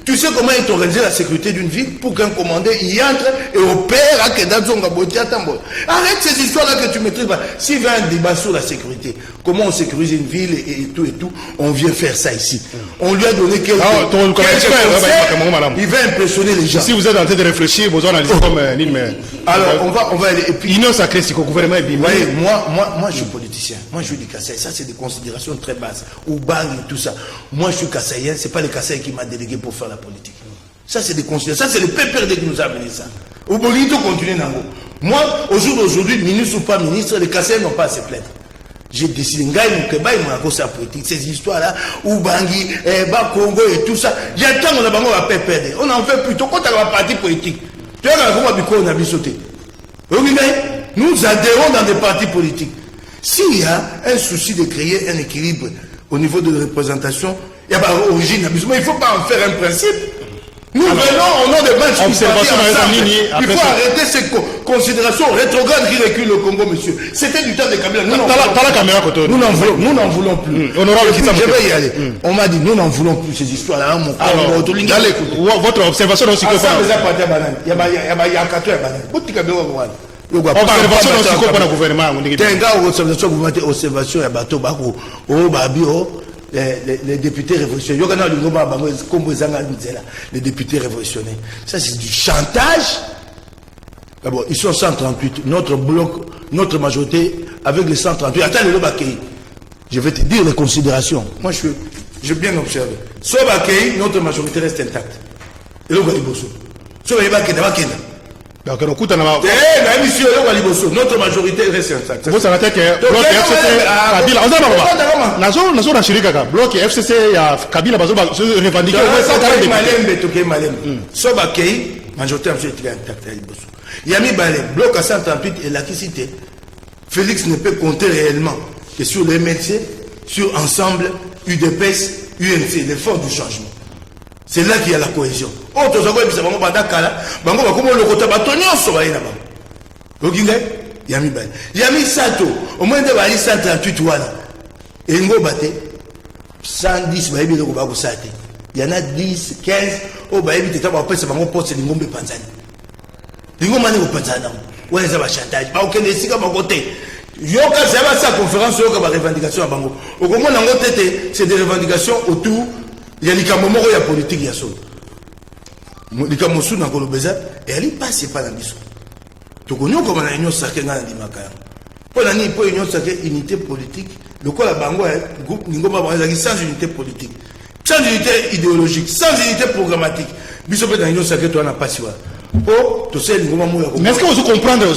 Tu sais comment est organisée la sécurité d'une ville pour qu'un commandant y entre et opère à Kedanzonga Botia Tambo. Arrête ces histoires-là que tu maîtrises pas. S'il y a un débat sur la sécurité, comment on sécurise une ville et tout, on vient faire ça ici. On lui a donné quelques conseils, il va impressionner les gens. Si vous êtes en train de réfléchir, vous analysez comme Nîmes. Alors, on va aller. Et puis, Union sacrée, c'est qu'au gouvernement est bien. voyez, moi, je suis politicien. Moi, je suis du Kassai. Ça, c'est des considérations très basses. Ou bang et tout ça. Moi, je suis Kassaïen. C'est pas le Kassai qui m'a délégué pour faire la politique. Ça, c'est des considérations. Ça, c'est le PPRD qui nous a amené ça. Au Bolito, continuer Nango. Moi, au jour d'aujourd'hui, ministre ou pas ministre, les Kassaïens n'ont pas à se plaindre. J'ai décidé, c'est la politique, ces histoires-là, ou Bangui, Congo et tout ça. Il y a tant qu'on a bango à PPRD. On en fait plutôt quand on a un parti politique. Tu vois, on a sauté. Nous adhérons dans des partis politiques. S'il y a un souci de créer un équilibre au niveau de la représentation, il y a pas d'origine. Il ne faut pas en faire un principe. Nous venons au nom des matchs qui il faut arrêter ces considérations rétrogrades qui reculent le Congo, monsieur. C'était du temps de Kabila. Nous n'en voulons plus. Je vais y aller. On m'a dit, nous n'en voulons plus ces histoires-là. Votre observation aussi que ça. Observation aussi que pour le gouvernement. Observation, les députés révolutionnaires. Les députés révolutionnaires. Ça, c'est du chantage. D'abord, ils sont 138. Notre bloc, notre majorité, avec les 138. Attends, le Bakei. Je vais te dire les considérations. Moi, je bien observé. Soit Bakei, notre majorité reste intacte. Et le Baliboso. Soit Bakei, donc, on écoute, notre majorité reste intacte. Vous savez que bloc FCC Kabila, bloc FCC Kabila, revendiqué majorité intacte. Yami Balé, bloc à 138 et la cité. Félix ne peut compter réellement que sur les MLC, sur Ensemble, UDPS, UNC, les forces du changement. C'est là qu'il y a la cohésion. Autre chose, c'est vraiment pas d'accord. Bango va comment le côté bâtonnier sur la là-bas. Vous Yami Balé. Yami Sato, au moins de Bali 138 voilà. Et ngo baté 110 baïbi de Kobago Sate. Il y en a 10, 15 au baïbi de Taba Pesa Bango poste l'ingombe Panzani. L'ingombe mani au Panzani. Ouais, ça va chantage. Pas aucun des siga à côté. Yoka, c'est pas sa conférence, yoka va revendication à Bango. Au moment où c'est des revendications autour. Il y a des camomoro, il y a politique, il y a ça. Les camomoro, dans le Bézat, et elle passe pas dans l'histoire. Donc, on a comme une union sacrée dans l'Imakaya. Pour une union sacrée, unité politique, le quoi la Bango, groupe Ningoma, sans unité politique, sans unité idéologique, sans unité programmatique. Bisous, dans l'union sacrée, tu en as pas si. Oh, tu sais, mais est-ce que vous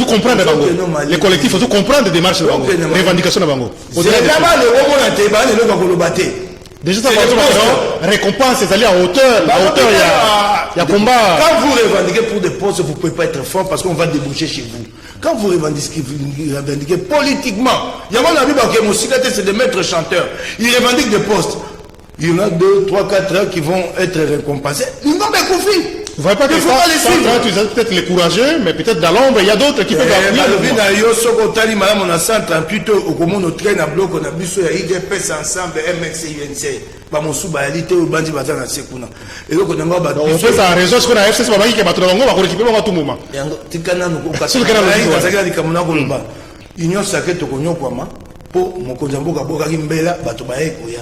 comprenez Bango? Les collectifs, vous comprenez des démarches de Bango, les revendications de Bango? C'est d'abord le moment où on a été banni, le Baté. Déjà, ça va récompense, c'est-à-dire à hauteur. Il y a combat. Quand vous revendiquez pour des postes, vous ne pouvez pas être fort parce qu'on va déboucher chez vous. Quand vous revendiquez politiquement, il y a mon ami qui est c'est de maître chanteur. Il revendique des postes. Il y en a 2, 3, 4 heures qui vont être récompensés. Ils n'ont pas confié. Vous ne voyez pas que ça, peut-être les courageux, mais peut-être dans l'ombre, il y a d'autres qui peuvent appuyer. On a 138 au comment on traîne à bloc, on a vu sur IDPS ensemble, MX et UNC. On fait ça en réseau, ce qu'on a FCC, qui est battu dans le monde, on va récupérer à tout moment. Union sacrée, tu connais quoi, pour mon conjambo, Mbela, Batobae, Koya.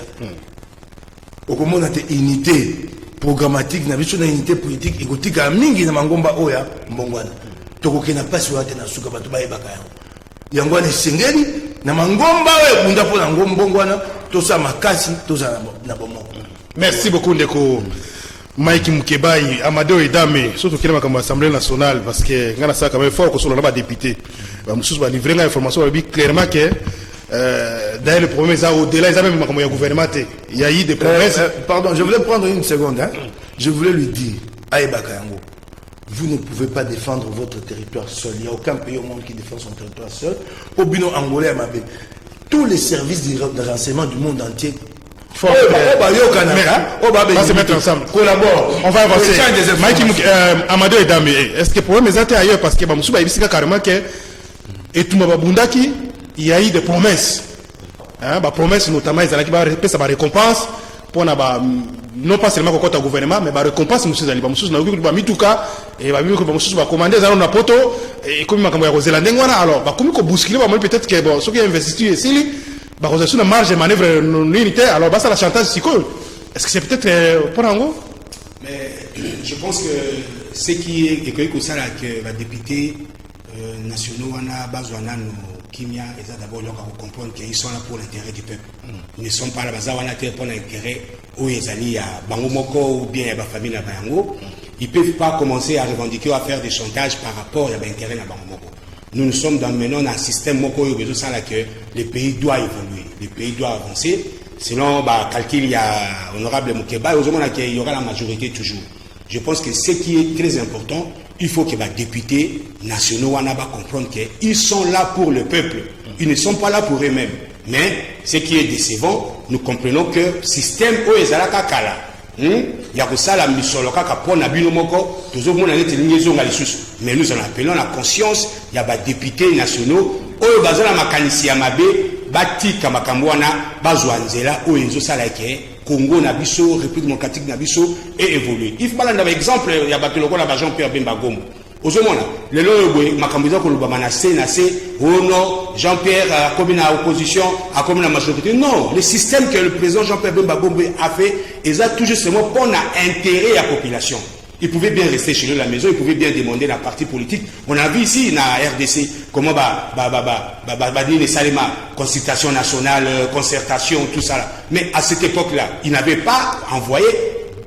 Au comment on a unité programmatique, na biso na unité politique, ekotika mingi na mangomba oya, mbongwana. Tokoke na pasi wate na suka batu bae baka yango. Yango ni sengeli, na mangomba oya, bunda po na mbongwana, tosa makasi, tosa na bomo. Merci beaucoup, Ndeko. Mike Moukebaï, Amadeo Edame, surtout qu'il y a l'Assemblée nationale, parce que, il y a quand même fort que ce soit député. Nous avons livré l'information, clairement que D'ailleurs, le problème est au-delà, ils ont même comme gouvernement. Il y a eu des promesses. Pardon, je voulais prendre une seconde. Hein. Je voulais lui dire, Aïbakayango, vous ne pouvez pas défendre votre territoire seul. Il n'y a aucun pays au monde qui défend son territoire seul. Au Bino Angolais, tous les services de renseignement du monde entier. On va se mettre ensemble. Collabore. On va avancer. Amadou et Dame, est-ce que le problème est ailleurs parce que Bamoussouba a carrément que et tout Mababundaki, il y a eu des promesses. Hein, des promesses notamment, ils ont ça récompense pour non pas seulement contre le gouvernement, mais récompense M. Zali. Bamoussou n'a eu mis tout cas et Bamoussou va commander dans la poto et comme il m'a dit, alors, comme il bousculer, peut-être que ceux qui ont investi ici, sur la marge de manœuvre unitaire, alors ça la chantage psychologique. Est-ce que c'est peut-être pour Ango? Mais je pense que ce qui est que ça que les députés nationaux besoin Kimia, ils ont d'abord comprendre qu'ils sont là pour l'intérêt du peuple. Ils ne sont pas là pour l'intérêt où ils allaient à Bangomoko ou bien à la famille à Bango. Ils ne peuvent pas commencer à revendiquer ou à faire des chantages par rapport à l'intérêt de Bangomoko. Nous sommes maintenant dans un système moko que les pays doivent évoluer, les pays doivent avancer. Sinon, calcul, il y a honorable Moukeba, il y aura la majorité toujours. Je pense que ce qui est très important, il faut que les députés nationaux comprennent qu'ils sont là pour le peuple. Ils ne sont pas là pour eux-mêmes. Mais ce qui est décevant, nous comprenons que le système est là. Il y a que ça, la mission locale, mais nous en appelons la conscience, il y a des députés nationaux, qui ont besoin de mécanicien, batika makambwana bazwanzela o enzo sala ke Congo na biso République démocratique na biso et évoluer. Il faut pas un exemple il y a bato lokola ba Jean-Pierre Bemba Gombo. Ozomona lelo boy makambiza ko luba na ono Jean-Pierre comme na opposition a comme na majorité. Non, le système que le président Jean-Pierre Bemba Gombo a fait ils a toujours seulement pour intérêt à la population. Il pouvait bien rester chez lui à la maison, il pouvait bien demander la partie politique. On a vu ici, dans la RDC, comment les Salema, consultation nationale, concertation, tout ça. Mais à cette époque-là, il n'avait pas envoyé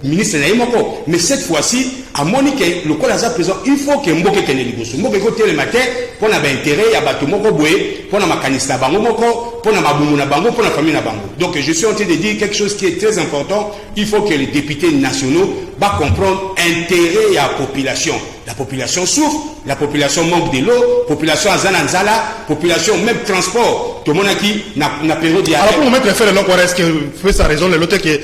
ministre Naïmoko. Mais cette fois-ci, à Monique, le Kolaza présent, il faut que Mboke Kene Liboso. Mboke Kote le matin, pour avoir intérêt à Bato Moko Boué, pour avoir Makanista Bango Moko, pour avoir Maboumou Bango, pour avoir famille Bango. Donc je suis en train de dire quelque chose qui est très important. Il faut que les députés nationaux comprennent l'intérêt à la population. La population souffre, la population manque de l'eau, la population a zananzala, la population même transport. Tout le monde qui n'a période. Alors pour mettre faire le long, est-ce que fait sa raison le l'autre qui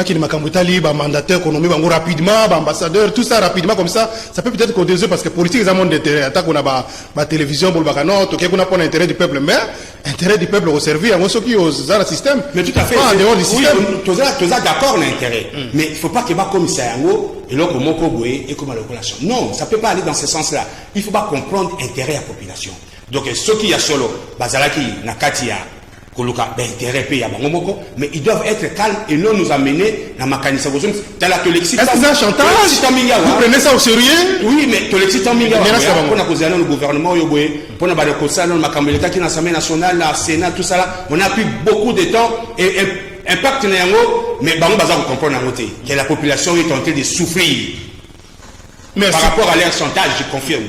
qui est Makambutali, mandataire économique, rapidement, ambassadeur, tout ça rapidement comme ça peut peut-être causer parce que politique ils ont d'intérêt. Attaque on a la télévision pour le bacano, tout qu'on a pas l'intérêt du peuple, mais intérêt du peuple au servir, on ceux qui osent dans le système. Mais tout à fait. En dehors du système. Oui, tu as d'accord l'intérêt, mais il faut pas qu'il y ait comme ça et là comme Mokoboué et comme la relation. Non, ça peut pas aller dans ce sens-là. Il faut pas comprendre l'intérêt à la population. Donc ceux qui y a solo, Bazalaki, Nakatia, Koluka, intérêt pays à Bangomoko, mais ils doivent être calmes et non nous amener dans ma canisse. Dans la Tolexit. Est-ce que c'est un chantage? Vous prenez ça au sérieux? Oui, mais Tolexit en milliard. On a causé le gouvernement, on a causé l'Assemblée qui est l'Assemblée nationale, la Sénat, tout ça là. On a pris beaucoup de temps et impact néanmoins, mais Bango Baza vous comprenez que la population est en train de souffrir. Merci. Par rapport à leur chantage, je confirme.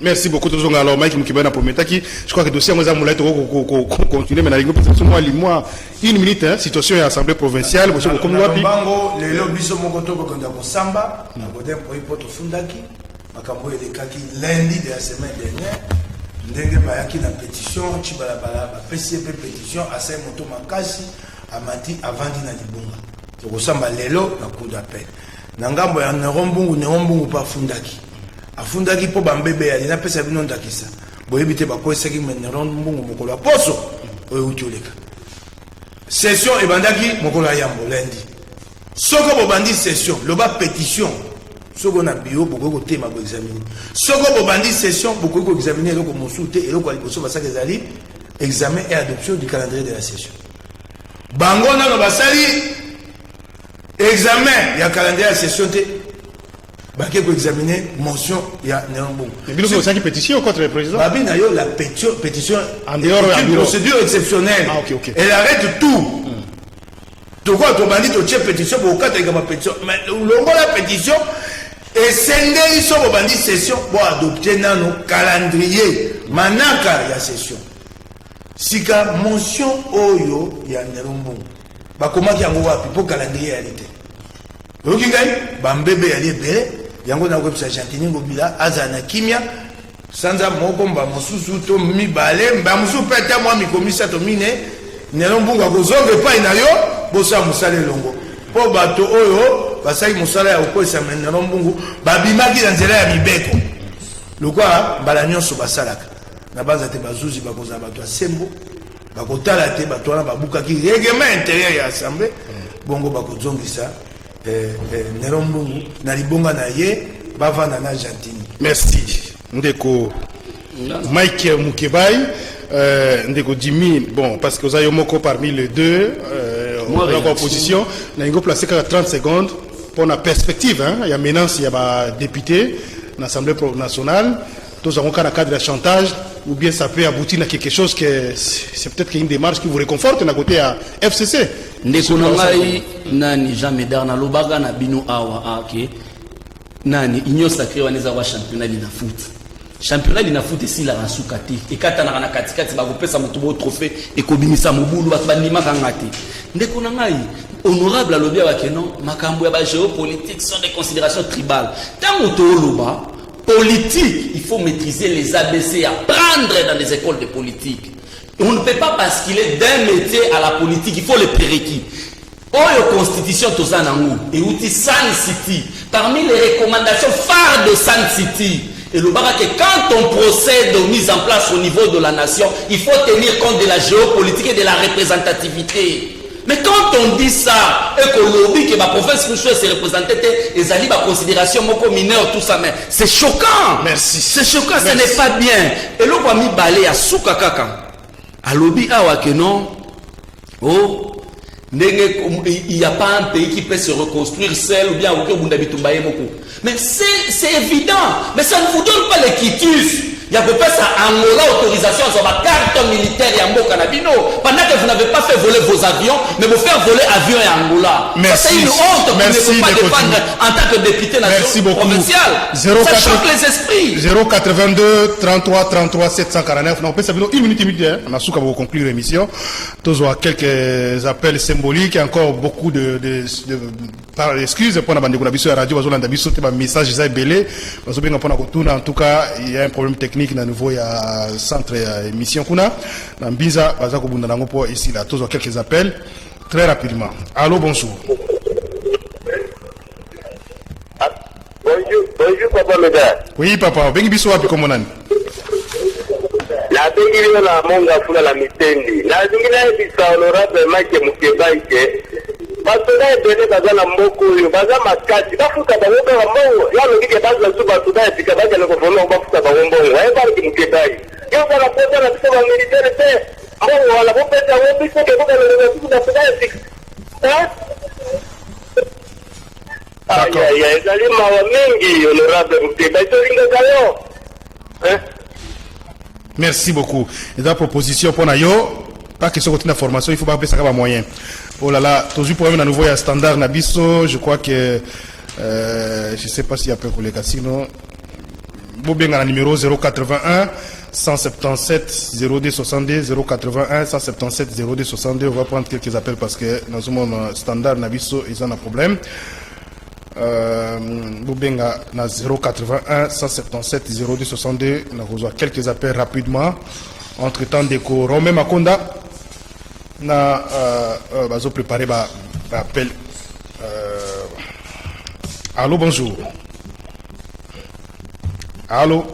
Merci beaucoup. Alors, Mike Mukibana pour Metaki, je crois que le dossier continuer, mais une minute, hein, situation à l'Assemblée provinciale. Comme Bango, les lobbies sont mon compte pour Samba, pour Poto Fundaki, Makambo et les Kaki, lundi de la semaine dernière, Ndenge Bayaki la pétition, Chibalabala, PCP pétition, à Saint-Moto Makasi, à Mati, à Vandina Libunga. Pour Samba, Lelo, la cour d'appel. Nangambo ya nerombungu pa fundaki afundaki po bambebe ya na pesa bino ndakisa boyebite bakoesaki nerombungu mokolo poso oyo utioleka session ebandaki mokolo ya yambo lundi soko bobandi session loba pétition soko na bio boko tema bo examiner soko bobandi session boko ko examiner eloko mosuté eloko aliboso basaka ezali examen et adoption du calendrier de la session bango nano basali examen, il y a un calendrier à session. Il faut examiner motion, il y a un bon. Mais il y a une pétition contre le président. La pétition en dehors de la procédure exceptionnelle. Ah, ok. Elle arrête tout. Tu vois, tu bandit, tu as une pétition pour quatre pétition. Mais la pétition, et c'est ils sont bandit session pour adopter un calendrier. Manaka, il y a session. sika mention oyo ya Nerombungu bakomaki yango wapi po calendrier réalité yoki ngai bambebe ya libéré yango na websa Gentini Ngobila azana kimia sanza moko mba mosusu to mibale mba musu peta mwa mikomisa to mine Nerombungu akozonga epai na yo bosa musale longo po bato oyo basaki musala ya okoisa Nerombungu babimaki na nzela ya mibeko lokwa mbala nyonso basalaka na baza te bazuzi bakoza bato ya sembo bakotala te bato wana babukaki règlement intérieur ya assemblée bongo bakozongisa Nerombungu na libonga na ye bavanda na Gentini. Merci ndeko Mike Mukebai, ndeko Jimmy, bon parce que vous avez moko parmi les deux en opposition na ingo placer 30 secondes pour la perspective il y a menace il y a député dans l'Assemblée nationale tous avons un cadre de chantage ou bien ça peut aboutir à quelque chose que c'est peut-être une démarche qui vous réconforte na côté à FCC ndeko ngai nani jamais darna lobaga na bino awa ake nani inyo sacré waneza wa championnat lina foot championnat lina foot ici la rasukati et katana na katikati ba kopesa mutubo trophée et kobimisa mobulu ba bandima kangati ndeko ngai honorable alobia wa kenon makambo ya ba géopolitique sont des considérations tribales tant autoloba politique il faut maîtriser les ABC apprendre dans les écoles de politique. On ne peut pas basculer d'un métier à la politique, il faut les prérequis. Oyo constitution tozanangu et outil Sun City. Parmi les recommandations phares de Sun City, et le barak que quand on procède aux mises en place au niveau de la nation, il faut tenir compte de la géopolitique et de la représentativité. Mais quand on dit ça, et que lobby que ma province se représenter, et ali ba considération moko mineur tout ça, mais c'est choquant. Merci. C'est choquant, ce n'est pas bien. Et l'on va mi balé à souka kaka. À lobby awa que non. Oh. Il n'y a pas un pays qui peut se reconstruire seul ou bien mais c'est évident. Mais ça ne vous donne pas les quitus. Il y a peut-être ça Angola autorisation sur la carte militaire et Angola Canabino. Pendant que vous n'avez pas fait voler vos avions, mais vous faire voler avions et Angola. Merci. C'est une honte que vous ne pouvez pas défendre en tant que député national provincial. Ça choque les esprits. 082 33 33 749. On peut savoir une minute. On a su qu'on va conclure l'émission. Tous ont quelques appels symboliques et encore beaucoup par excuse pour la bande de la radio. Message Isaïe Belé. En tout cas, il y a un problème technique. Na nouveau il y a centre émission kuna na Mbiza bazako bunda nango po ici là tous quelques appels très rapidement. Allô, bonjour. Bonjour papa Meda. Oui papa, bengi biso wapi komo nani? La bengi na monga funa la mitendi. La zingine bisa honorable Mike Mukebai ke basoda ebele baza na mboko oyo baza makasi bafuka bango kaka mbongo yalo kike baza su basoda epika bakele kofona bafuka bango mbongo ayebaki Mukebai yo kala poza na biso bamilitaire te mbongo wala bopesa ngo biso ke bokaleleka biso basoda epika aya ezali mawa mingi honorable Mukebai tolingaka yo. Merci beaucoup. Et la proposition pour Nayo, pas question de formation, il faut pas baisser ça moyen. Oh là là, toujours pour un nouveau standard Nabiso, je crois que je sais pas s'il y a peu pour les casinos. Bon bien le numéro 081 177 0262 081 177 0262. On va prendre quelques appels parce que dans ce monde standard Nabiso ils ont un problème. Bobenga na 081 177 0262. On a reçu quelques appels rapidement. Entre temps déco Romain Makonda na bazo préparé ba appel. Allô, bonjour. Allô.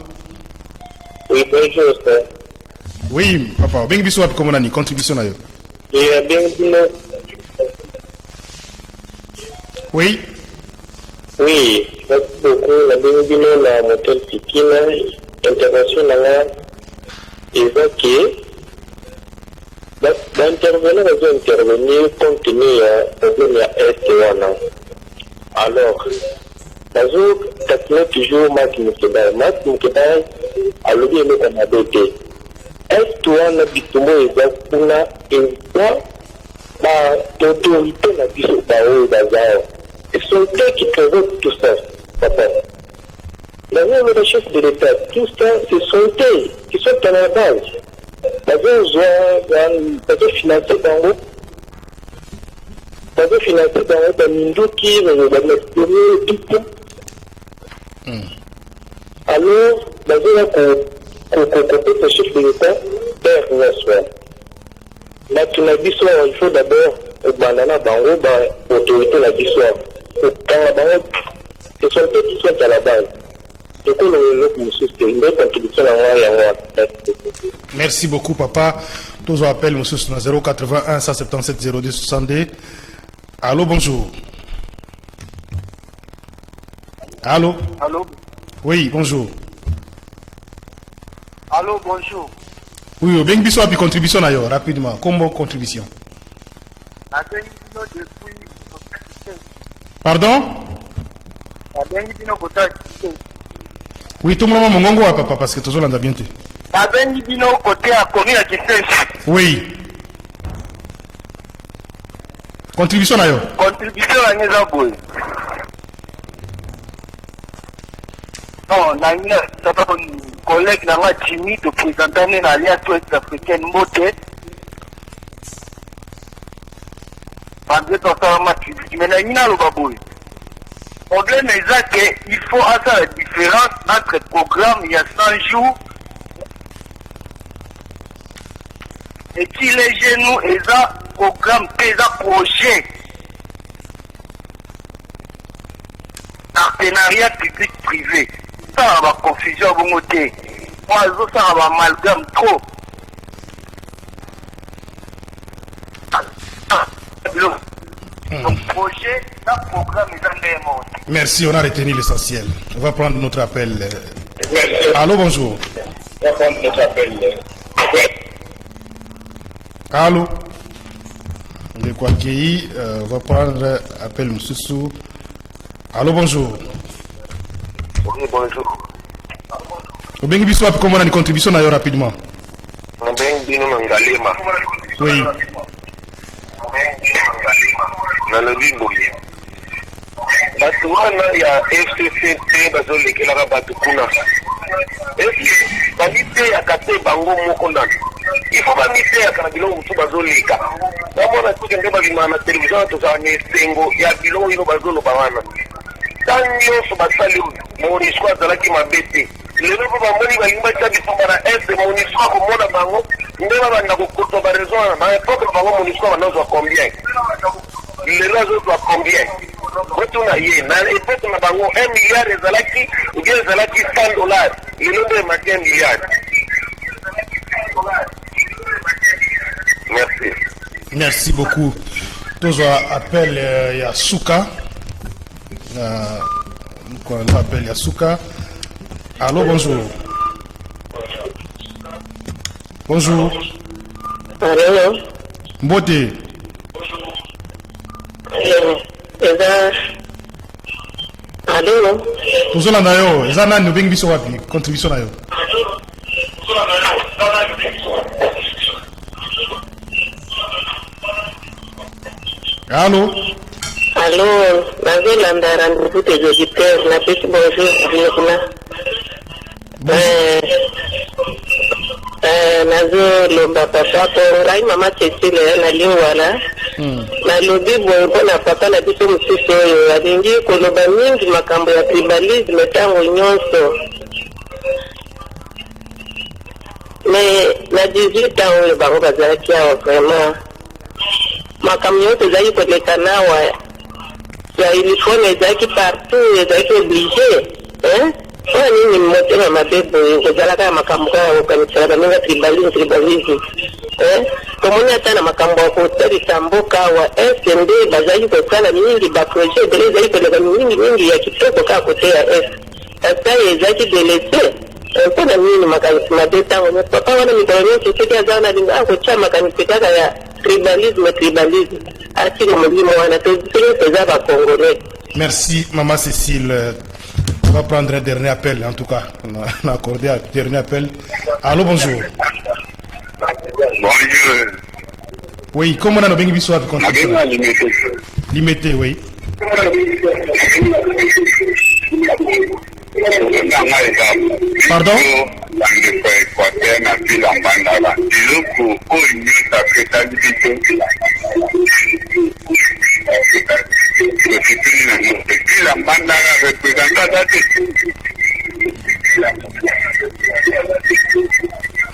Oui, bonjour sir. Oui papa, bengi biso wapi komo nani contribution na yo? Oui. Oui, merci beaucoup. La bienvenue à Motel Pikina, intervention là, évoquée. L'intervenant va intervenir compte tenu du problème à Est-Ouana. Alors, toujours Marc Mukebai. Marc Mukebai a levé le Canada. Est-Ouana, Bitumo et Zakuna, et quoi, l'autorité n'a pas de bazar. Ils sont eux qui provoquent tout ça, papa. La même chef de l'État, tout ça, ce sont eux qui sont à la base. bazofinanse bango baminduki bamestere pipo alors bazoya kopesa chef de l'état père nyonso bato na biso il faut d'abord obanda na bango baautorité na biso kokanga bango ce sont eux qui sont à la base. Merci beaucoup, papa. Tous appels, monsieur, 081 177 02 62. Allô, bonjour. Allô? Allô? Oui, bonjour. Allô, bonjour. Oui, bien que puis contribution d'ailleurs, rapidement. Comment contribution? Pardon? Oui, tout le monde m'a mongo papa parce que tout le monde a bien été. Oui. Contribution d'ailleurs. Contribution à Nézaboué. Non, Nania, ça va un collègue dans la Jimmy de présenter l'Alliance ouest-africaine Moté. Pendant que ça va mais Nania le baboué. Le problème est qu'il faut faire la différence entre le programme il y a 100 jours et qui les genoux et ça programme et ça projet partenariat public-privé. Ça va confusion à côté. Moi, ça va amalgame trop. Donc, projet, ça programme est en monde. Merci, on a retenu l'essentiel. On va prendre notre appel. Allô, bonjour. On va prendre notre appel. Allô. De quoi qu'il on va prendre appel Moussou. Allô, bonjour. Oui, bonjour. Au bien que comment on a une contribution d'ailleurs rapidement. Oui. Bato wana ya FCCT bazolekelaka bato kuna eske bamipeyaka te bango moko nano ifo bamipeyaka na biloko mosusu bazoleka bamona soki nde babimaka na televizio tozala na esengo ya biloko oyo bazoloba wana ntango nyonso basali monisco azalaki mabe te lelo mpo bamoni balingi batia bitumba na este monisco akomona bango nde babanda kokoto bareson wana baepoke bango monisco banazwa combien lelo azozwa combien retourne à Yen. Et peut-être que nous avons 1 milliard de zalaki ou bien zalaki $100. Il nous donne 1 milliard. Merci. Merci beaucoup. Tous appel Yasuka. On appelle Yasuka. Allô, bonjour. Bonjour. Allô. Mbote. Allô. Tozona na yo, eza nani obengi biso wapi? Contribution na yo. Allô. Allô, nazolanda rendez-vous des auditeurs, na pesi bonjour Vinokuna. Nazoloba papa po ngai mama Cecile na lingwala. Nalobi boye mpona papa na biso mosusu oyo alingi koloba mingi makambo ya tribalisme ntango nyonso. Mais na 18 ans oyo bango bazalaki awa vraiment makambo nyonso ezalaki koleka nawa ya uniforme ezalaki partout ezalaki oblige oyo nini motema mabe boye kozalaka ya makambo kaka kokanisaka baminga tribalisme tomoni ata na makambo ya kotalisa mboka awa este nde bazalaki kosala mingi baprojet ebele ezalaki koleka mingi ya kitoko kaka kote ya este asa ezalaki delese mpona nini makanisi mabe ntango nyonso papa wana mikolo nyonso soki aza wana alinga akotya makanisi kaka ya tribalisme asili molimo wana toza bakongolais. Merci maman Cécile. On va prendre un dernier appel en tout cas. On a accordé un dernier appel. Allô, bonjour. Bonjour. Oui, comment on a bien vu avec contribution? Limité, oui. Pardon? bandeko ya Équateur na ville ya Mbandaka eloko oyo nyonso apesali biso tosepeli na moto ville ya Mbandaka représentata te.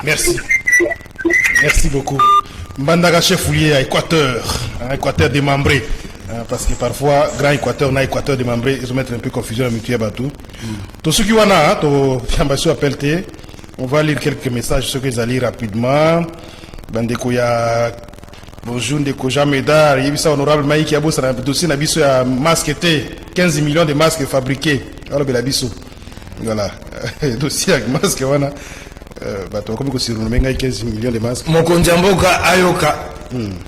Merci. Merci beaucoup. Mbandaka chef foulier à Équateur, Équateur démembré. Parce que parfois, grand Équateur, on a Équateur démembré, ils vont mettre un peu confusion à mutuelle bateau. Tout ce qui va là, on va lire quelques messages, ce que vous allez lire rapidement. Bandeko ya bonjour Ndeko Jamedar, Yebisa honorable Maïki Abo, ça a dossier Nabiso ya masque 15 millions de masques fabriqués. Alors Belabiso. Voilà. Dossier avec masque, voilà. Bato comme si on a 15 millions de masques. Mokonjamboka ayoka.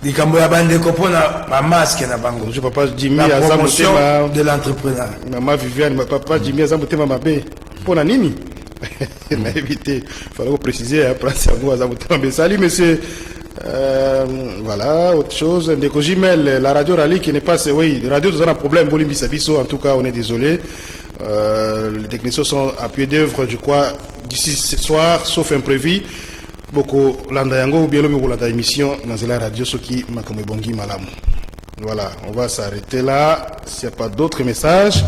Likambo ya bandeko pona ba masque na bango. Je papa Jimmy la promotion Azamotema de l'entrepreneur. Maman Viviane, papa Jimmy Azamotema Mabé. Pona nini? Mais éviter, il fallait préciser, hein, salut monsieur. Voilà, autre chose. Ndeko Jimel, la radio Rally qui n'est pas, oui, la radio, nous avons un problème, en tout cas, on est désolé. Les techniciens sont à pied d'œuvre, je crois, d'ici ce soir, sauf imprévu. Beaucoup Landayango ou bien le Landa émission dans la radio, ce qui m'a comme bongi malam. Voilà, on va s'arrêter là. S'il n'y a pas d'autres messages.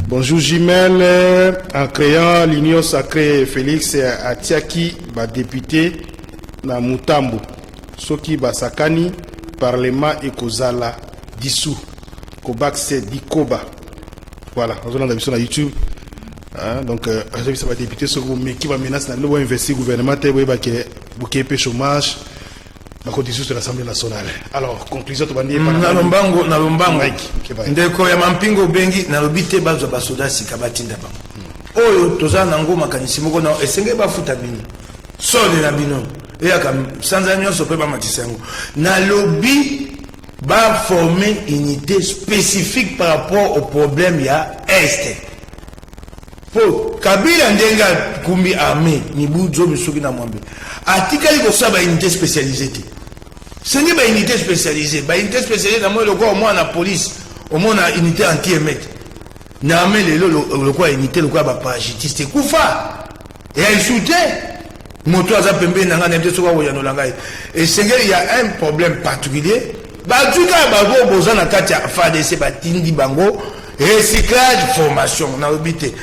Bonjour Jimel, en créant l'Union sacrée Félix Atiaki, député na Mutambo, Soki Basakani, Parlement et Kozala, dissous, Kobakse Dikoba. Voilà, on a sur la YouTube. Donc, j'ai vu ça va député, ce qui va menacer le investir gouvernement, qui est chômage. La condition de l'Assemblée nationale. Alors, conclusion, tu vas dire. Nalombango, ndeko ya mampingo bengi, nalobite bazo basoda sikabatinda ba. Oyo, toza nango makanisi moko na esenge ba futa bino. Sole na bino. Eya sanza nyonso pe ba matisa yango. Nalobi ba former unité spécifique par rapport au problème ya Est. Po, Kabila ndenga kumbi armée, ni budzo misuki na mwambe. Atikali ko sa ba unité spécialisée. Ce n'est pas une unité spécialisée. Une unité spécialisée, au moins la police, au moins une unité anti-émette. N'amé le quoi unité, le quoi parachutiste. Koufa. Et elle soutient. Moto a pembe nanga n'aime pas où il et c'est il y a un problème particulier. Bah du cas bago boza na katia FADC batindi bango recyclage formation na obité.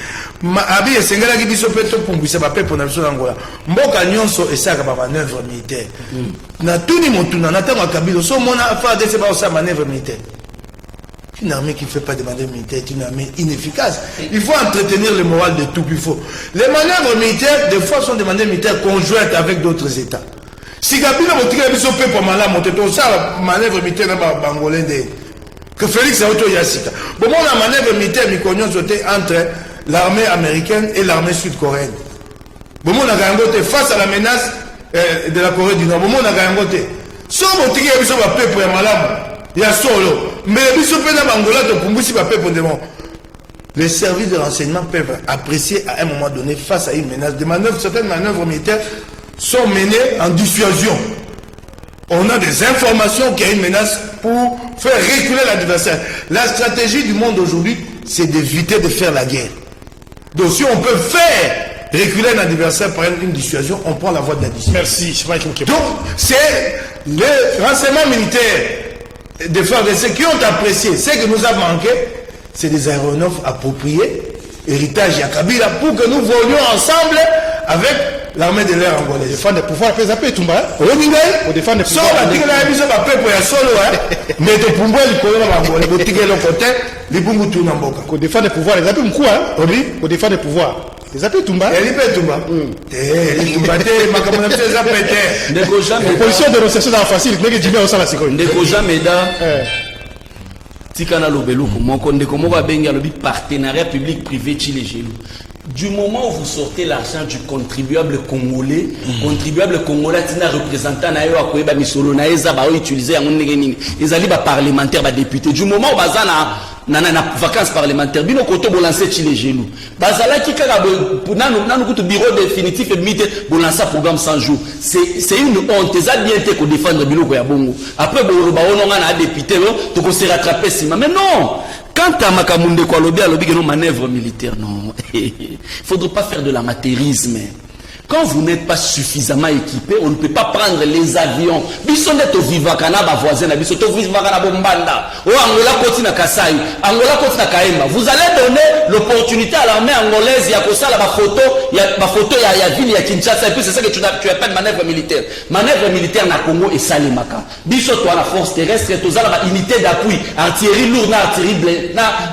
Ma abi esengela ki biso peto pumbisa ba pepo na biso ngola. Mboka nyonso esaka ba manœuvre militaire. Na tuni motuna na tango kabilo so mona FADC ba osa manœuvre militaire. Une armée qui ne fait pas de manœuvre militaire est une armée inefficace. Il faut entretenir le moral de tout. Il faut. Les manœuvres militaires, des fois, sont des manœuvres militaires conjointes avec d'autres États. Si Kabila motika biso pepo mala moteto ça manœuvre militaire na bangolais que Félix Auto Yassika. Bon on a manœuvre militaire mikonyo zoté entre l'armée américaine et l'armée sud-coréenne. Bon on a gangoté face à la menace de la Corée du Nord. Bon on a gangoté. So motika biso ba pepo ya malamu ya solo. Mais biso pe na bangola de pumbusi ba pepo de bon. Les services de renseignement peuvent apprécier à un moment donné face à une menace des manœuvres, certaines manœuvres militaires sont menées en dissuasion. On a des informations qu'il y a une menace pour faire reculer l'adversaire. La stratégie du monde aujourd'hui, c'est d'éviter de faire la guerre. Donc si on peut faire reculer un adversaire par une dissuasion, on prend la voie de la dissuasion. Merci. Donc c'est les renseignements militaires des FARDC qui ont apprécié. Ce que nous a manqué, c'est des aéronefs appropriés, héritage à Kabila, pour que nous volions ensemble avec l'armée de l'air angolaise. Défendre le pouvoir, après ça peut tout bas. Pour défendre le pouvoir. Ça, on a dit que la mise à peu près solo, mais de pouvoir le colon angolais, pour tirer le côté, les bungu tout n'en boka. Pour défendre le pouvoir, les appels m'kou, hein. Oui. Pour défendre le pouvoir. Les appels tout bas. Les appels tout bas. Les Tumba, ma camarade, les appels. Position de récession dans la facile, mais que tu mets au sein de la sécurité. Ndeko Jameda. Tikana Lobeluko, mon Ndeko Moba Benga, le partenariat public-privé Chile-Gélou. Du moment où vous sortez l'argent du contribuable congolais, contribuable congolais, tina représentant na yo akoyeba misolo na eza ba utiliser yango ndenge nini. Ezali ba parlementaire ba député. Du moment où bazana na vacances parlementaires, bino koto bo lancer Chile-Gélou. Bazala ki kaka nanu kutu bureau définitif et limité bo lancer programme 100 jours. C'est une honte. Ezali bien te ko défendre biloko ya bongo. Après bo ba ononga na député to ko se rattraper sima. Mais non. Quant à Makamunde Kwalobi, à l'objet de nos manœuvres militaires, non. Il ne faudrait pas faire de l'amateurisme. Quand vous n'êtes pas suffisamment équipé, on ne peut pas prendre les avions. Bisonde to vivakana ba voisin na biso to vivakana bombanda. O Angola koti na Kasai, Angola koti na Kaemba. Vous allez donner l'opportunité à l'armée angolaise ya kosala ba photo ya ville ya Kinshasa, et puis c'est ça que tu appelles manœuvre militaire. Manœuvre militaire na Congo et Salemaka. Biso to la force terrestre to zala ba unité d'appui, artillerie lourde na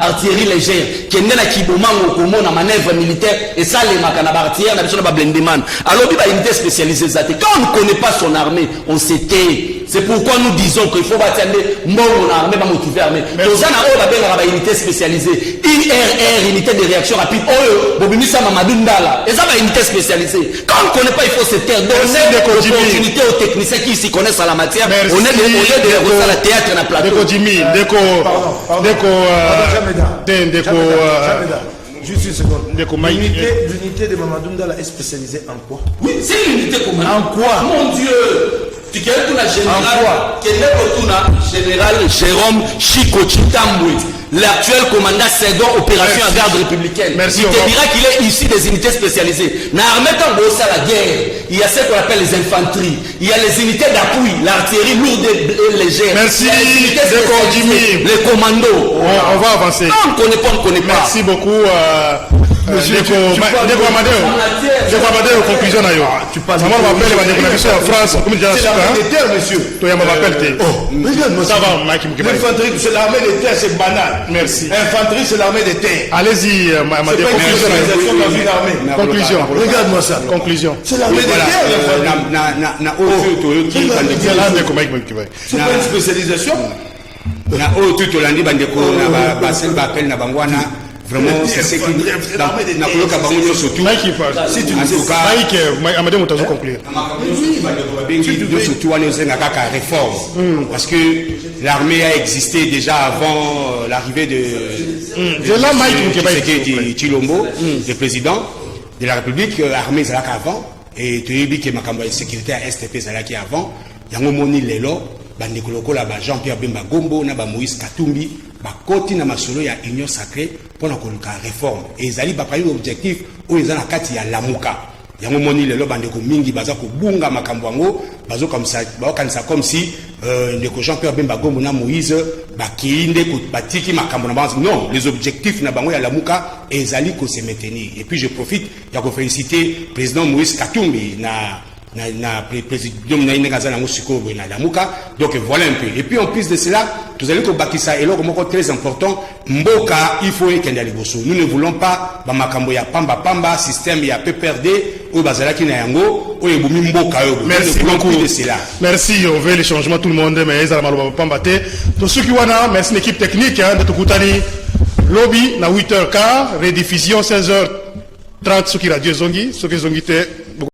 artillerie légère. Kende na Kibomango komo na manœuvre militaire et Salemaka na ba artillerie na biso na ba blendeman. Alors, il y a une unité spécialisée. Quand on ne connaît pas son armée, on s'était. C'est pourquoi nous disons qu'il faut bâtir mon armée, ma motiver l'armée. Nous avons une unité spécialisée. IRR, unité de réaction rapide. Oh, Bobimisa Mamadou Ndala. Et ça, une unité spécialisée. Quand on ne connaît pas, il faut se taire. Donner l'opportunité aux techniciens qui s'y connaissent à la matière. On est de la théâtre dans la plateau. Déco Jimmy, Juste une seconde. L'unité de Mamadou Ndala est spécialisée en quoi? Oui, c'est une unité commune. En quoi? Mon Dieu! Tu connais tout la général Jérôme Chico Chitamboué, l'actuel commandant second opération à garde républicaine. Merci. Il te dira qu'il est issu des unités spécialisées. Dans l'armée, quand on bosse à la guerre, il y a ce qu'on appelle les infanteries. Il y a les unités d'appui, l'artillerie lourde et légère. Merci. Les commandos. On va avancer. Non, on ne connaît pas, on ne connaît pas. Merci beaucoup. Ndeko Amadeo, conclusion na yo. Tu parles. Maman m'appelle la déclaration en France. Comme déjà c'est l'armée des terres, monsieur. Toi, il m'appelle. Regarde-moi ça. Va, Mike. L'infanterie, c'est l'armée des terres, c'est banal. Merci. L'infanterie, c'est l'armée des terres. Allez-y, Amadeo. Conclusion. Regarde-moi ça. Conclusion. C'est l'armée des terres. C'est pas une spécialisation. Na tout Hollandi bandeko na basel bapel na bangwana. Vraiment, c'est ce qui n'a pas surtout. Mike, si tu dis ça, Mike, Amadeo, on t'a conclu. Surtout, on a réforme. Parce que l'armée a existé déjà avant l'arrivée de Chilombo, le président de la République. L'armée, c'est là qu'avant. Et tu as dit que ma sécurité à STP, c'est là qu'avant. Il y a un moment où bandeko la Jean-Pierre Bemba Gombo na ba Moïse Katumbi ba koti na masolo ya union sacrée pour na koluka réforme et ezali ba payi objectif o ezana kati ya lamuka yango moni lelo bandeko mingi baza ko bunga makambo yango bazo comme ça ba kanisa comme si ndeko Jean-Pierre Bemba Gombo na Moïse ba kiinde ko batiki makambo na bango non les objectifs na bango ya lamuka ezali ko se maintenir et puis je profite ya ko féliciter président Moïse Katumbi donc voilà un peu. Et puis en plus de cela, vous allez que ça est là très important. Mboka, il faut qu'il y ait des bossos. Nous ne voulons pas Bamakambo ya pamba système ya PPRD ou bazala ki na yango ou ebumi mboka yo. Merci beaucoup de cela. Merci, on veut les changements tout le monde mais ezala maloba pamba te. To ceux qui wana, merci l'équipe technique de Tukutani. Lobby na 8h15, rediffusion 16h30 sur qui radio zongi, sur qui zongi te